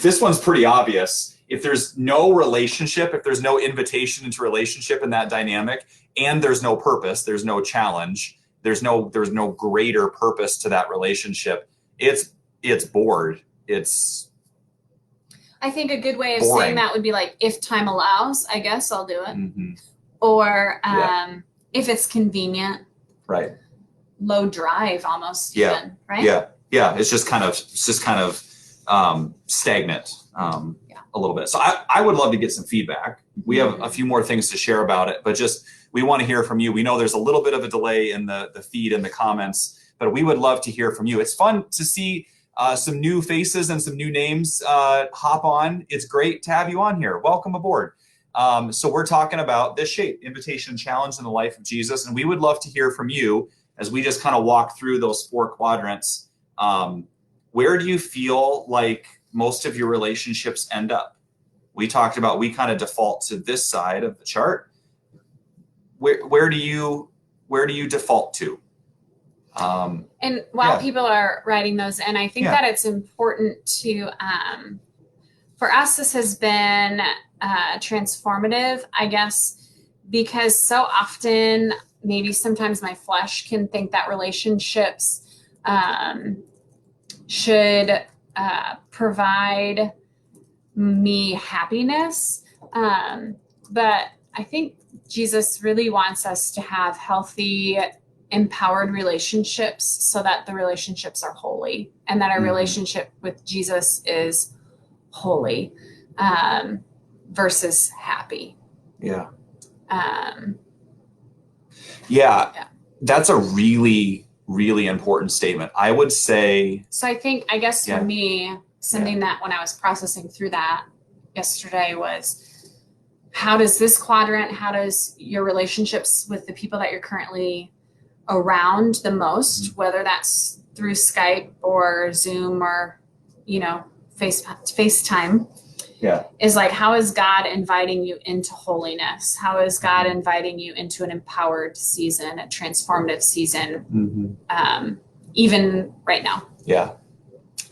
A: This one's pretty obvious. If there's no relationship, if there's no invitation into relationship in that dynamic, and there's no purpose, there's no challenge, there's no greater purpose to that relationship, it's bored. I think a good way of saying that would be like, if time allows, I guess I'll do it. Or if it's convenient. Right. Low drive almost even, right? Yeah. It's just kind of stagnant. a little bit. So I would love to get some feedback. We have a few more things to share about it, but just we want to hear from you. We know there's a little bit of a delay in the feed and the comments, but we would love to hear from you. It's fun to see some new faces and some new names hop on. It's great to have you on here. Welcome aboard. So we're talking about this shape, invitation challenge in the life of Jesus. And we would love to hear from you as we just kind of walk through those 4 quadrants. Where do you feel like most of your relationships end up? We talked about, we kind of default to this side of the chart. Where do you default to?
B: And while people are writing those in, I think that it's important to, for us, this has been transformative, I guess, because so often, maybe sometimes my flesh can think that relationships should provide me happiness. But I think Jesus really wants us to have healthy, empowered relationships so that the relationships are holy and that our relationship with Jesus is holy versus happy.
A: Yeah. That's a really, really important statement. I would say.
B: So I guess for me, something that when I was processing through that yesterday was, how does this quadrant, how does your relationships with the people that you're currently around the most, whether that's through Skype or Zoom or, FaceTime, is like, how is God inviting you into holiness? How is God inviting you into an empowered season, a transformative season, even right now?
A: Yeah.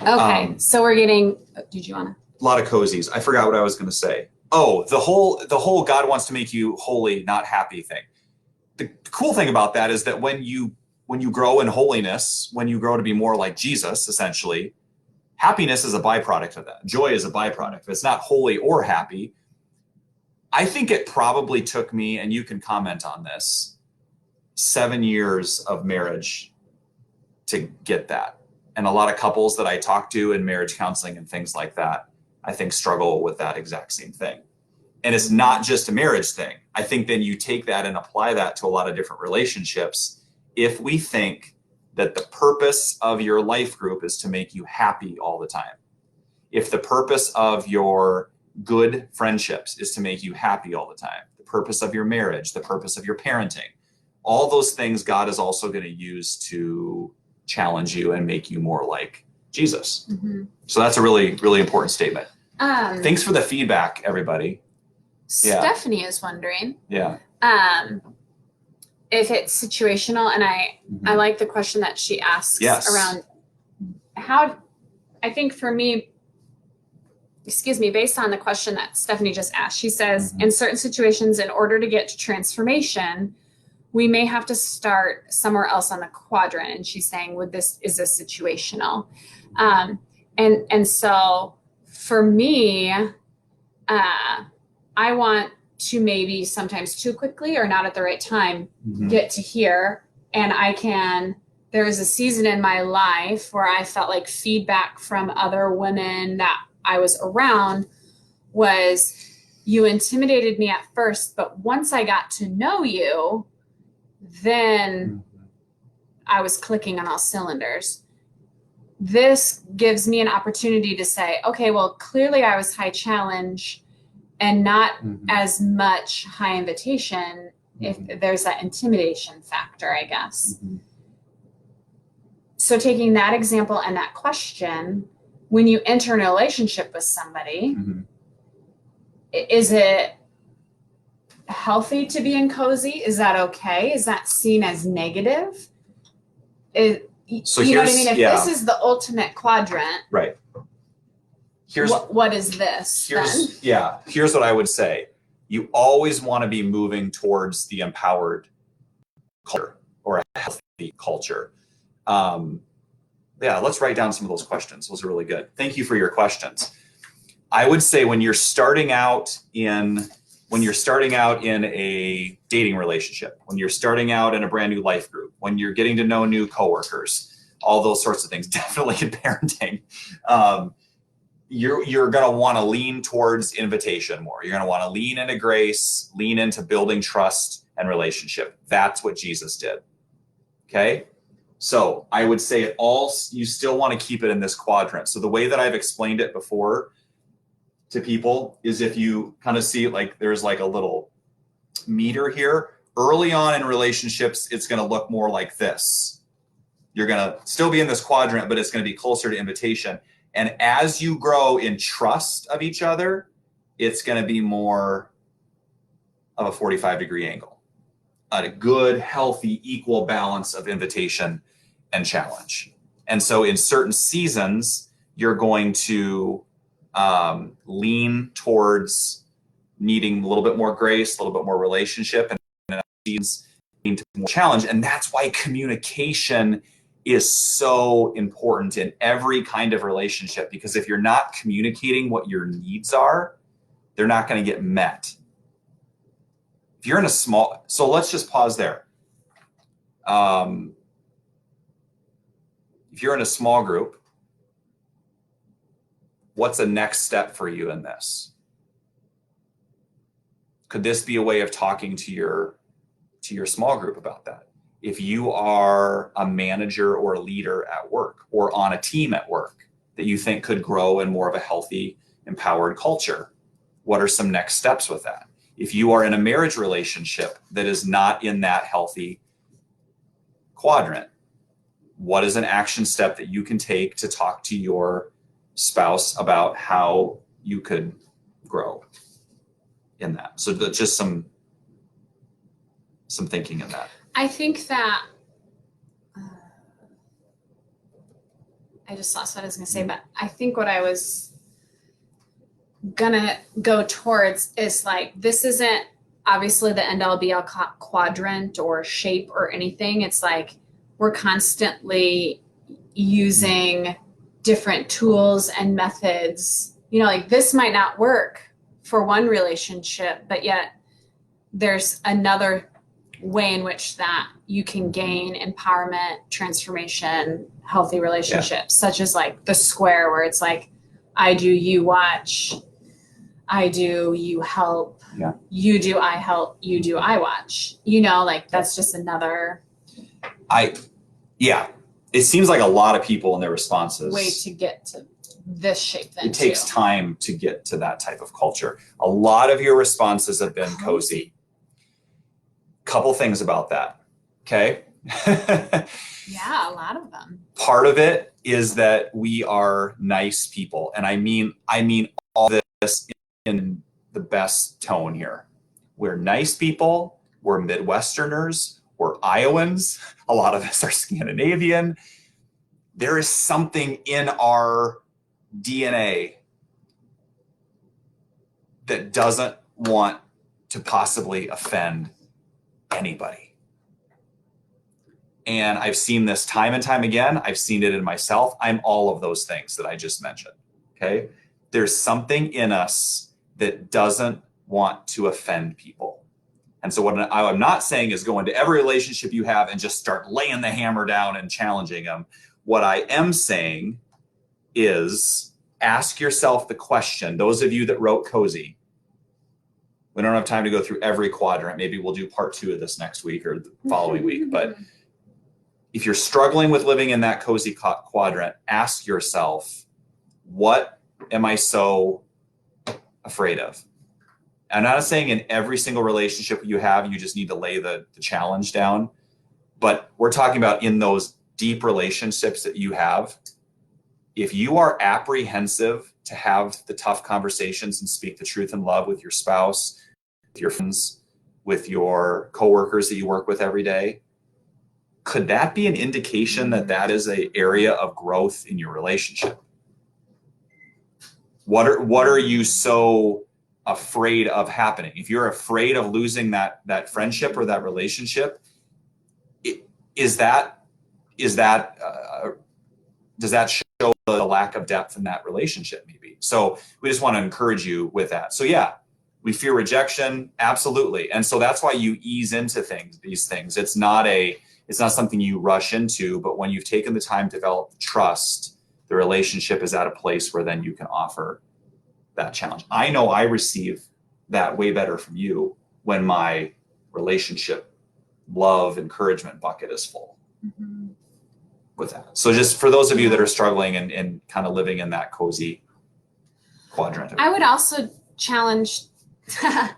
B: Okay. So we're getting, did you want to?
A: A lot of cozies. I forgot what I was going to say. Oh, the whole God wants to make you holy, not happy thing. The cool thing about that is that when you grow in holiness, when you grow to be more like Jesus, essentially, happiness is a byproduct of that. Joy is a byproduct. If it's not holy or happy, I think it probably took me, and you can comment on this, 7 years of marriage to get that. And a lot of couples that I talk to in marriage counseling and things like that, I think struggle with that exact same thing. And it's not just a marriage thing. I think then you take that and apply that to a lot of different relationships. If we think that the purpose of your life group is to make you happy all the time, if the purpose of your good friendships is to make you happy all the time, the purpose of your marriage, the purpose of your parenting, all those things God is also going to use to challenge you and make you more like Jesus. So that's a really, really important statement. Thanks for the feedback, everybody.
B: Stephanie is wondering.
A: Yeah.
B: If it's situational, and I like the question that she asks around how, I think for me, based on the question that Stephanie just asked, she says, in certain situations, in order to get to transformation, we may have to start somewhere else on the quadrant. And she's saying, is this situational? And so for me, I want to maybe sometimes too quickly or not at the right time get to here. And there was a season in my life where I felt like feedback from other women that I was around was, you intimidated me at first, but once I got to know you, then I was clicking on all cylinders. This gives me an opportunity to say, okay, well, clearly I was high challenge and not as much high invitation, if there's that intimidation factor, I guess. So taking that example and that question, when you enter a relationship with somebody, is it healthy to be in cozy? Is that okay? Is that seen as negative?
A: So
B: you know what I mean? If this is the ultimate quadrant,
A: right.
B: What is this?
A: Here's what I would say. You always want to be moving towards the empowered culture or a healthy culture. Let's write down some of those questions. Those are really good. Thank you for your questions. I would say when you're starting out in a dating relationship, when you're starting out in a brand new life group, when you're getting to know new coworkers, all those sorts of things, definitely in parenting. you're going to want to lean towards invitation more. You're going to want to lean into grace, lean into building trust and relationship. That's what Jesus did. Okay. So I would say you still want to keep it in this quadrant. So the way that I've explained it before to people is, if you kind of see like there's like a little meter here, early on in relationships, it's going to look more like this. You're going to still be in this quadrant, but it's going to be closer to invitation. And as you grow in trust of each other, it's going to be more of a 45-degree angle, a good, healthy, equal balance of invitation and challenge. And so in certain seasons, you're going to lean towards needing a little bit more grace, a little bit more relationship, and seasons lean to more challenge. And that's why communication is so important in every kind of relationship, because if you're not communicating what your needs are, they're not going to get met. If you're in a small, so let's just pause there. If you're in a small group, what's the next step for you in this? Could this be a way of talking to your small group about that? If you are a manager or a leader at work or on a team at work that you think could grow in more of a healthy, empowered culture, what are some next steps with that? If you are in a marriage relationship that is not in that healthy quadrant, what is an action step that you can take to talk to your spouse about how you could grow in that? So just some thinking in that.
B: I think that I just lost what I was going to say, but I think what I was going to go towards is like, this isn't obviously the end all be all quadrant or shape or anything. It's like we're constantly using different tools and methods. You know, like this might not work for one relationship, but yet there's another way in which that you can gain empowerment, transformation, healthy relationships, such as like the square, where it's like, I do, you watch, I do, you help, you do, I help, you do, I watch, you know, like that's just another
A: it seems like a lot of people in their responses
B: way to get to this shape. Then
A: it takes time to get to that type of culture. A lot of your responses have been cozy. Couple things about that. Okay.
B: Yeah, a lot of them.
A: Part of it is that we are nice people. And I mean all this in the best tone here. We're nice people. We're Midwesterners. We're Iowans. A lot of us are Scandinavian. There is something in our DNA that doesn't want to possibly offend anybody. And I've seen this time and time again. I've seen it in myself. I'm all of those things that I just mentioned. Okay. There's something in us that doesn't want to offend people. And so what I'm not saying is go into every relationship you have and just start laying the hammer down and challenging them. What I am saying is ask yourself the question, those of you that wrote cozy, we don't have time to go through every quadrant. Maybe we'll do part 2 of this next week or the following week. But if you're struggling with living in that cozy quadrant, ask yourself, what am I so afraid of? I'm not saying in every single relationship you have, you just need to lay the challenge down. But we're talking about in those deep relationships that you have. If you are apprehensive to have the tough conversations and speak the truth in love with your spouse, with your friends, with your coworkers that you work with every day, could that be an indication that that is an area of growth in your relationship? What are you so afraid of happening? If you're afraid of losing that friendship or that relationship, does that show the lack of depth in that relationship? Maybe. So we just want to encourage you with that. So yeah, we fear rejection, absolutely, and so that's why you ease into these things. It's not something you rush into, but when you've taken the time to develop trust, the relationship is at a place where then you can offer that challenge. I know I receive that way better from you when my relationship, love, encouragement bucket is full with that. So just for those of you that are struggling and kind of living in that cozy quadrant.
B: I would also challenge, I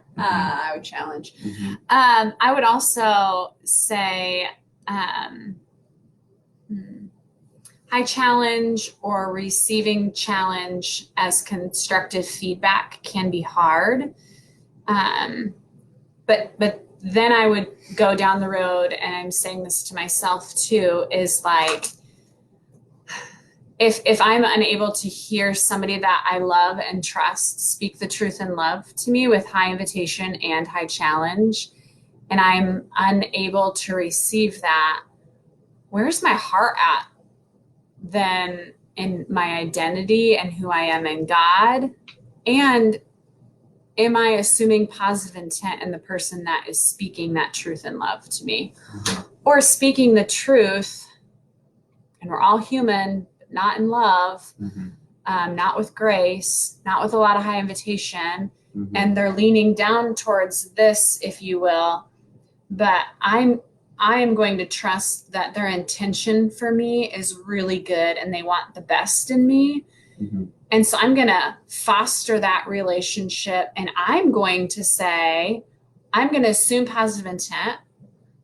B: would also say, high challenge or receiving challenge as constructive feedback can be hard. But then I would go down the road, and I'm saying this to myself too, is like, if I'm unable to hear somebody that I love and trust speak the truth in love to me with high invitation and high challenge, and I'm unable to receive that, where's my heart at then in my identity and who I am in God? And am I assuming positive intent in the person that is speaking that truth and love to me? Or speaking the truth, and we're all human, but not in love, not with grace, not with a lot of high invitation, and they're leaning down towards this, if you will, but I am going to trust that their intention for me is really good and they want the best in me. And so I'm going to foster that relationship, and I'm going to say, I'm going to assume positive intent.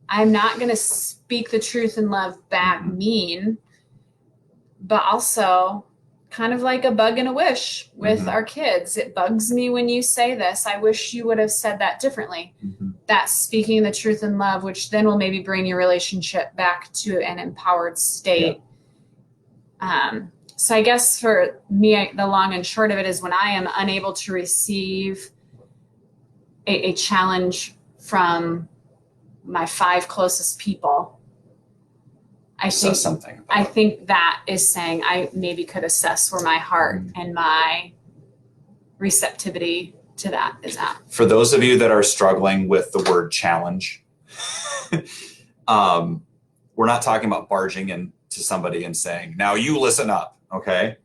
B: I'm not going to speak the truth and love back mean, but also kind of like a bug and a wish with our kids. It bugs me when you say this. I wish you would have said that differently. That's speaking the truth in love, which then will maybe bring your relationship back to an empowered state. So I guess for me, the long and short of it is, when I am unable to receive a challenge from my 5 closest people, I think that is saying I maybe could assess where my heart and my receptivity to that is at.
A: For those of you that are struggling with the word challenge, we're not talking about barging into somebody and saying, now you listen up, okay?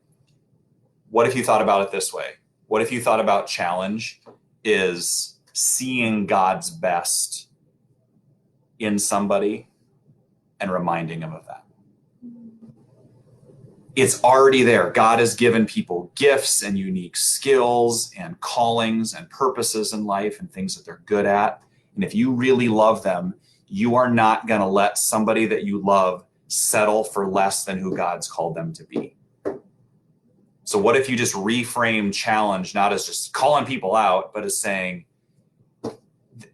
A: What if you thought about it this way? What if you thought about challenge is seeing God's best in somebody and reminding them of that? It's already there. God has given people gifts and unique skills and callings and purposes in life and things that they're good at. And if you really love them, you are not going to let somebody that you love settle for less than who God's called them to be. So what if you just reframe challenge, not as just calling people out, but as saying,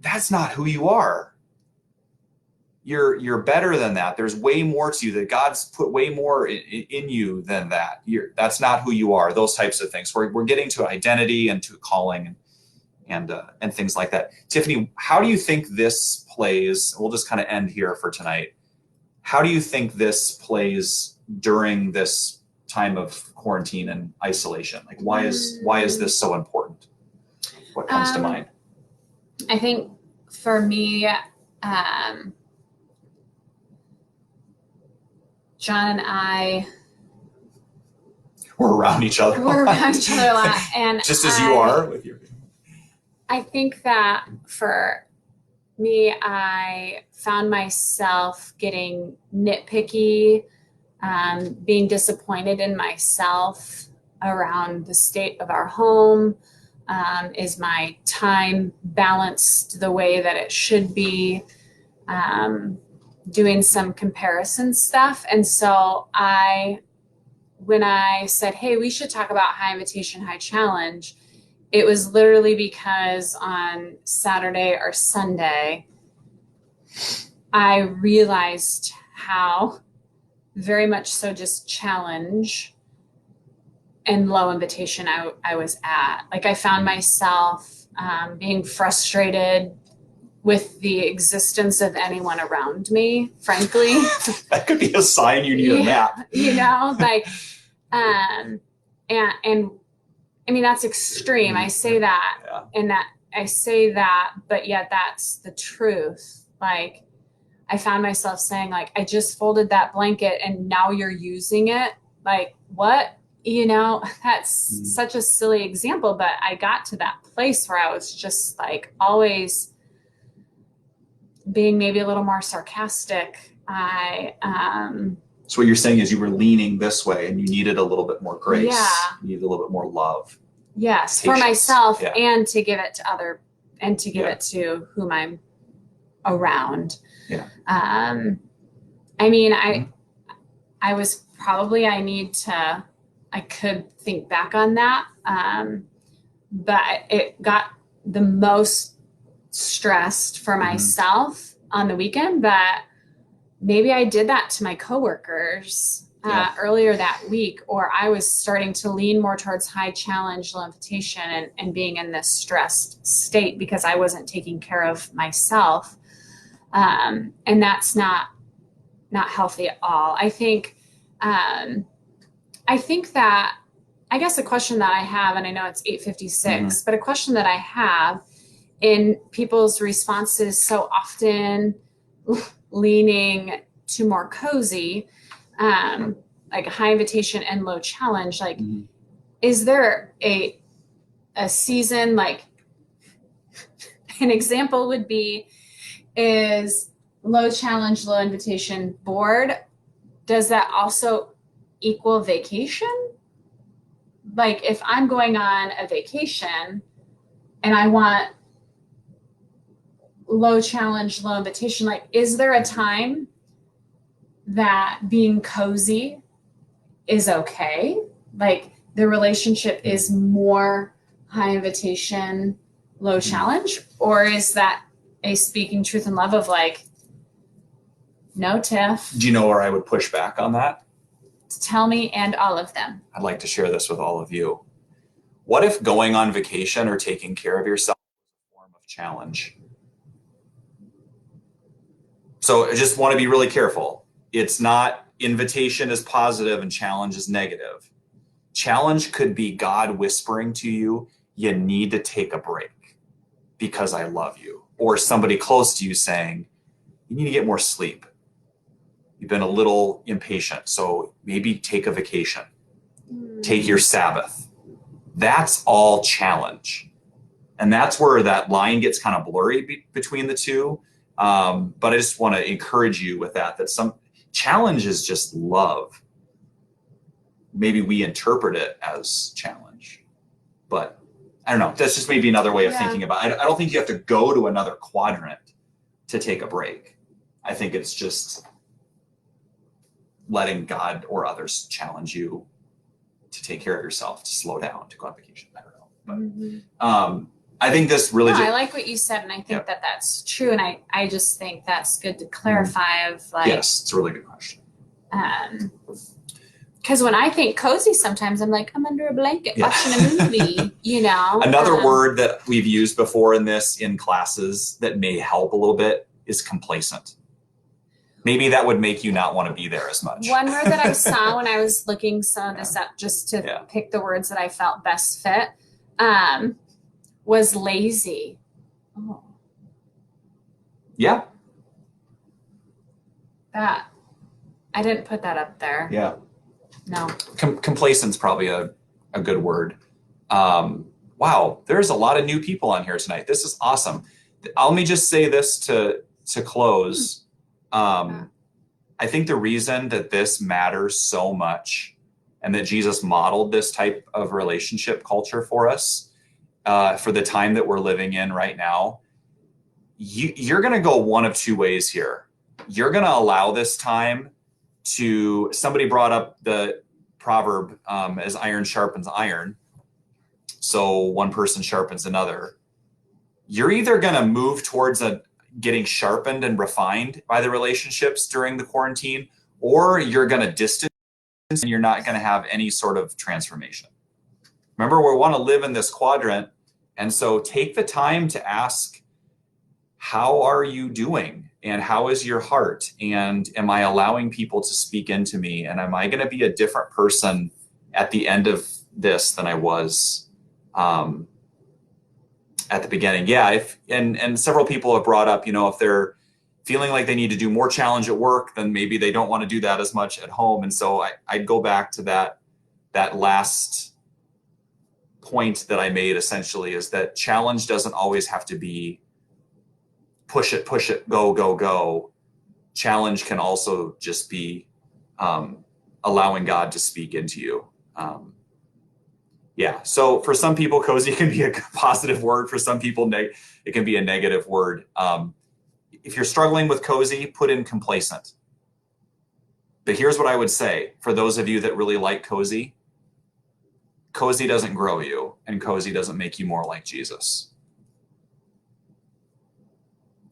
A: that's not who you are. You're better than that. There's way more to you, that God's put way more in you than that. That's not who you are. Those types of things. We're getting to identity and to calling and things like that. Tiffany, how do you think this plays? We'll just kind of end here for tonight. How do you think this plays during this time of quarantine and isolation? Like, why is this so important? What comes to mind?
B: I think for me, John and I,
A: we're around each other.
B: We're around each other a lot, and
A: just as you are with your.
B: I think that for me, I found myself getting nitpicky, being disappointed in myself around the state of our home. Is my time balanced the way that it should be? Doing some comparison stuff. And so when I said, hey, we should talk about high invitation, high challenge, it was literally because on Saturday or Sunday, I realized how very much so just challenge and low invitation I was at. Like, I found myself being frustrated with the existence of anyone around me, frankly.
A: That could be a sign you need a nap.
B: You know, like, and I mean, that's extreme. I say that, and that I say that, but yet that's the truth. Like, I found myself saying, like, I just folded that blanket and now you're using it Like, what? That's such a silly example, but I got to that place where I was just like always being maybe a little more sarcastic.
A: So what you're saying is you were leaning this way and you needed a little bit more grace.
B: Yeah.
A: You needed a little bit more love.
B: Yes,
A: Patience.
B: for myself
A: Yeah.
B: and to give it to
A: Yeah.
B: it to whom I'm around.
A: Yeah.
B: I mean, I was probably, I could think back on that. But it got the most stressed for myself on the weekend, but maybe I did that to my coworkers earlier that week, or I was starting to lean more towards high challenge, low invitation, and being in this stressed state because I wasn't taking care of myself. And that's not healthy at all. I think that, I guess a question that I have, and I know it's 8:56, but a question that I have in people's responses so often leaning to more cozy, like high invitation and low challenge, like, is there a season, like an example would be, is low challenge, low invitation bored? Does that also equal vacation? Like if I'm going on a vacation and I want low challenge, low invitation, like is there a time that being cozy is okay? Like the relationship is more high invitation, low challenge? Or is that a speaking truth and love of like, no, Tiff?
A: Do you know where I would push back on that?
B: Tell me, and all of them.
A: I'd like to share this with all of you. What if going on vacation or taking care of yourself is a form of challenge? So I just want to be really careful. It's not invitation is positive and challenge is negative. Challenge could be God whispering to you, you need to take a break because I love you. Or somebody close to you saying, you need to get more sleep. You've been a little impatient, so maybe take a vacation. Take your Sabbath. That's all challenge. And that's where that line gets kind of blurry between the two. But I just want to encourage you with that some challenge is just love. Maybe we interpret it as challenge, but I don't know. That's just maybe another way of thinking about it. I don't think you have to go to another quadrant to take a break. I think it's just letting God or others challenge you to take care of yourself, to slow down, to go on vacation. I don't know. But I think this really
B: I like what you said, and I think that that's true. And I just think that's good to clarify of like.
A: Yes, it's a really good question.
B: Because when I think cozy, sometimes I'm like, I'm under a blanket watching a movie,
A: Another word that we've used before in classes that may help a little bit is complacent. Maybe that would make you not want to be there as much.
B: One word that I saw when I was looking some of this up, just to pick the words that I felt best fit, was lazy. Oh.
A: Yeah.
B: That, I didn't put that up there.
A: Yeah.
B: No.
A: Complacent's probably a good word. Wow, there's a lot of new people on here tonight. This is awesome. Let me just say this to close. I think the reason that this matters so much and that Jesus modeled this type of relationship culture for us for the time that we're living in right now, you're going to go one of two ways here. You're going to allow this time to, somebody brought up the proverb as iron sharpens iron. So one person sharpens another. You're either going to move towards getting sharpened and refined by the relationships during the quarantine, or you're going to distance and you're not going to have any sort of transformation. Remember, we want to live in this quadrant. And so take the time to ask, how are you doing? And how is your heart? And am I allowing people to speak into me? And am I going to be a different person at the end of this than I was at the beginning? Yeah. And several people have brought up, if they're feeling like they need to do more challenge at work, then maybe they don't want to do that as much at home. And so I'd go back to that last point that I made, essentially, is that challenge doesn't always have to be push it, go, go, go. Challenge can also just be allowing God to speak into you. Yeah. So for some people, cozy can be a positive word. For some people, it can be a negative word. If you're struggling with cozy, put in complacent. But here's what I would say for those of you that really like cozy. Cozy doesn't grow you, and cozy doesn't make you more like Jesus.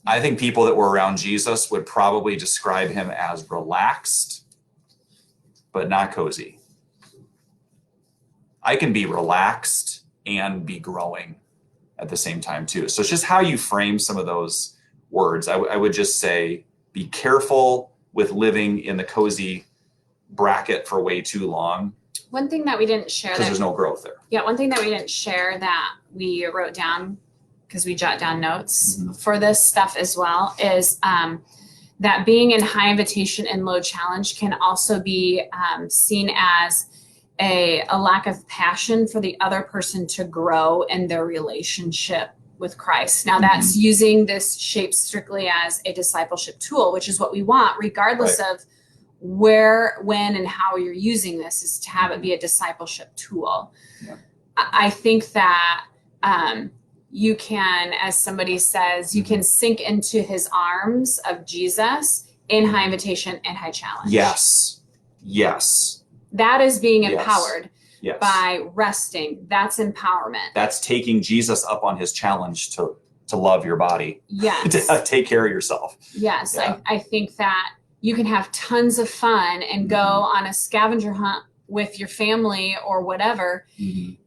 A: I think people that were around Jesus would probably describe him as relaxed, but not cozy. I can be relaxed and be growing at the same time too. So it's just how you frame some of those words. I would just say, be careful with living in the cozy bracket for way too long.
B: One thing that we didn't share,
A: because there's no growth there.
B: Yeah, one thing that we didn't share that we wrote down, because we jot down notes for this stuff as well, is that being in high invitation and low challenge can also be seen as a lack of passion for the other person to grow in their relationship with Christ. Now that's using this shape strictly as a discipleship tool, which is what we want, regardless of where, when, and how you're using this, is to have it be a discipleship tool. Yeah. I think that you can, as somebody says, you can sink into his arms of Jesus in high invitation and high challenge.
A: Yes. Yes.
B: That is being empowered.
A: Yes.
B: By resting. That's empowerment.
A: That's taking Jesus up on his challenge to love your body.
B: Yes.
A: To take care of yourself.
B: Yes. Yeah. I think that you can have tons of fun and go on a scavenger hunt with your family or whatever.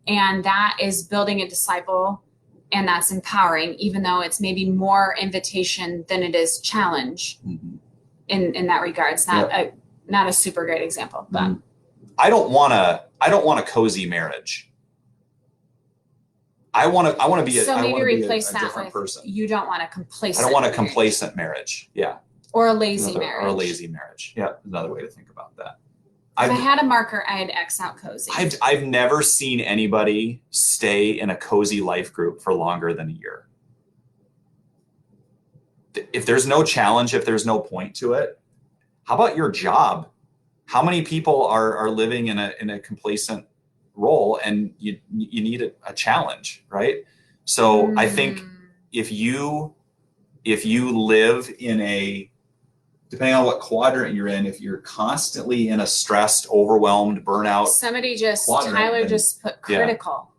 B: And that is building a disciple, and that's empowering, even though it's maybe more invitation than it is challenge in that regard. It's not a super great example, but
A: I don't want a cozy marriage. I want to be a different person.
B: You don't want a complacent.
A: I don't want a complacent marriage. Yeah.
B: Or a lazy marriage.
A: Or a lazy marriage. Yeah, another way to think about that.
B: If I had a marker, I'd X out cozy.
A: I've never seen anybody stay in a cozy life group for longer than a year. If there's no challenge, if there's no point to it, how about your job? How many people are living in a complacent role, and you need a challenge, right? So I think if you live in a, depending on what quadrant you're in, if you're constantly in a stressed, overwhelmed, burnout.
B: Tyler just put critical.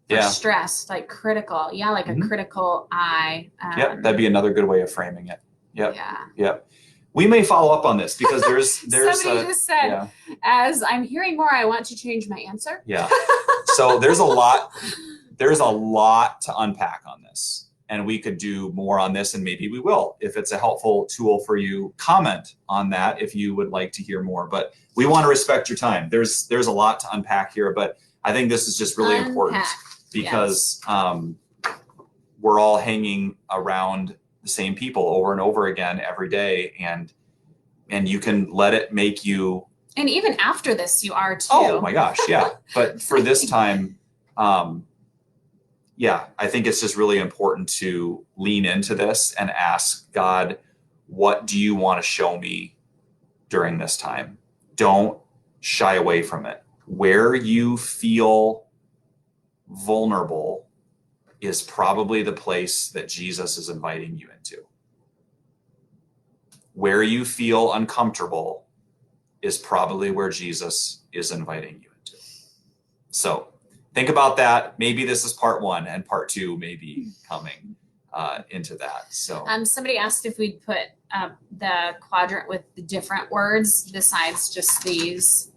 B: For stressed, like critical. Yeah, like a critical eye.
A: That'd be another good way of framing it.
B: Yeah.
A: We may follow up on this because there's
B: somebody just said, as I'm hearing more, I want to change my answer.
A: Yeah. So there's a lot to unpack on this, and we could do more on this, and maybe we will. If it's a helpful tool for you, comment on that if you would like to hear more. But we want to respect your time. There's a lot to unpack here, but I think this is just really important because we're all hanging around the same people over and over again every day, and you can let it make you.
B: And even after this, you are too.
A: Oh my gosh, yeah. But for this time, I think it's just really important to lean into this and ask God, what do you want to show me during this time? Don't shy away from it. Where you feel vulnerable is probably the place that Jesus is inviting you into. Where you feel uncomfortable is probably where Jesus is inviting you into. So think about that. Maybe this is part one, and part two may be coming into that. So
B: somebody asked if we'd put the quadrant with the different words besides just these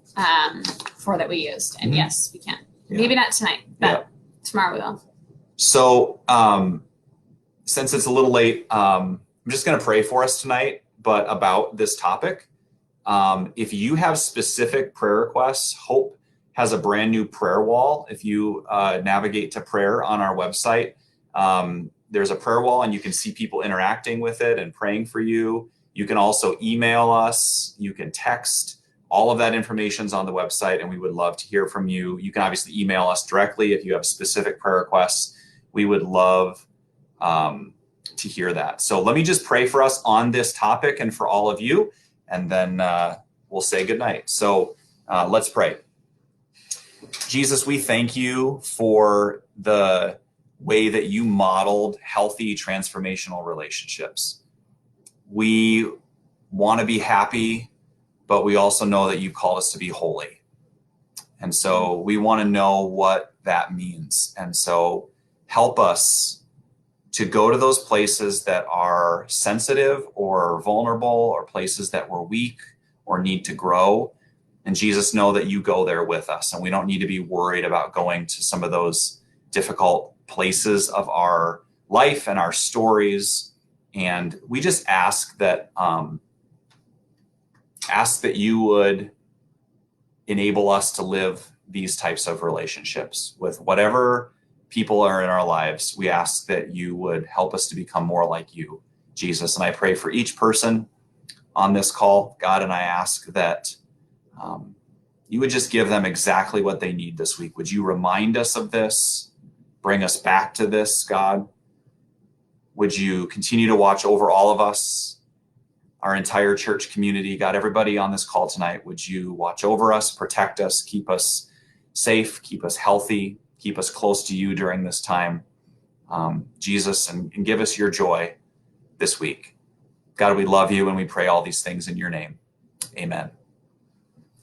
B: four that we used. And yes, we can. Maybe not tonight, but tomorrow we will.
A: So since it's a little late, I'm just going to pray for us tonight, but about this topic. If you have specific prayer requests, Hope has a brand new prayer wall. If you navigate to prayer on our website, there's a prayer wall and you can see people interacting with it and praying for you. You can also email us. You can text. All of that information is on the website, and we would love to hear from you. You can obviously email us directly if you have specific prayer requests. We would love to hear that. So let me just pray for us on this topic and for all of you, and then we'll say goodnight. So let's pray. Jesus, we thank you for the way that you modeled healthy transformational relationships. We want to be happy, but we also know that you called us to be holy. And so we want to know what that means. And so help us to go to those places that are sensitive or vulnerable, or places that we're weak or need to grow. And Jesus, know that you go there with us, and we don't need to be worried about going to some of those difficult places of our life and our stories. And we just ask that you would enable us to live these types of relationships with whatever people are in our lives. We ask that you would help us to become more like you, Jesus. And I pray for each person on this call, God, and I ask that you would just give them exactly what they need this week. Would you remind us of this? Bring us back to this, God? Would you continue to watch over all of us, our entire church community? God, everybody on this call tonight, would you watch over us, protect us, keep us safe, keep us healthy, keep us close to you during this time, Jesus, and give us your joy this week. God, we love you, and we pray all these things in your name. Amen.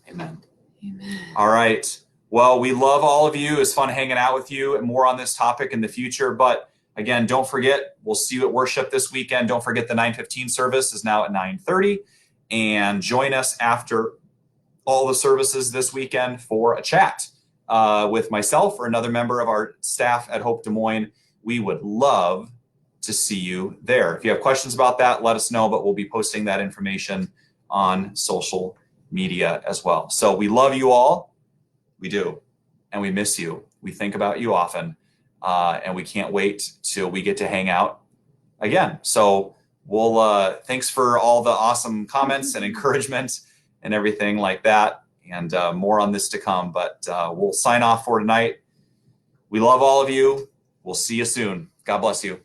A: Amen.
B: Amen.
A: All right. Well, we love all of you. It's fun hanging out with you, and more on this topic in the future. But again, don't forget, we'll see you at worship this weekend. Don't forget the 9:15 service is now at 9:30. And join us after all the services this weekend for a chat with myself or another member of our staff at Hope Des Moines. We would love to see you there. If you have questions about that, let us know, but we'll be posting that information on social media as well. So we love you all. We do. And we miss you. We think about you often. And we can't wait till we get to hang out again. So we'll, thanks for all the awesome comments and encouragement and everything like that. And more on this to come, but we'll sign off for tonight. We love all of you. We'll see you soon. God bless you.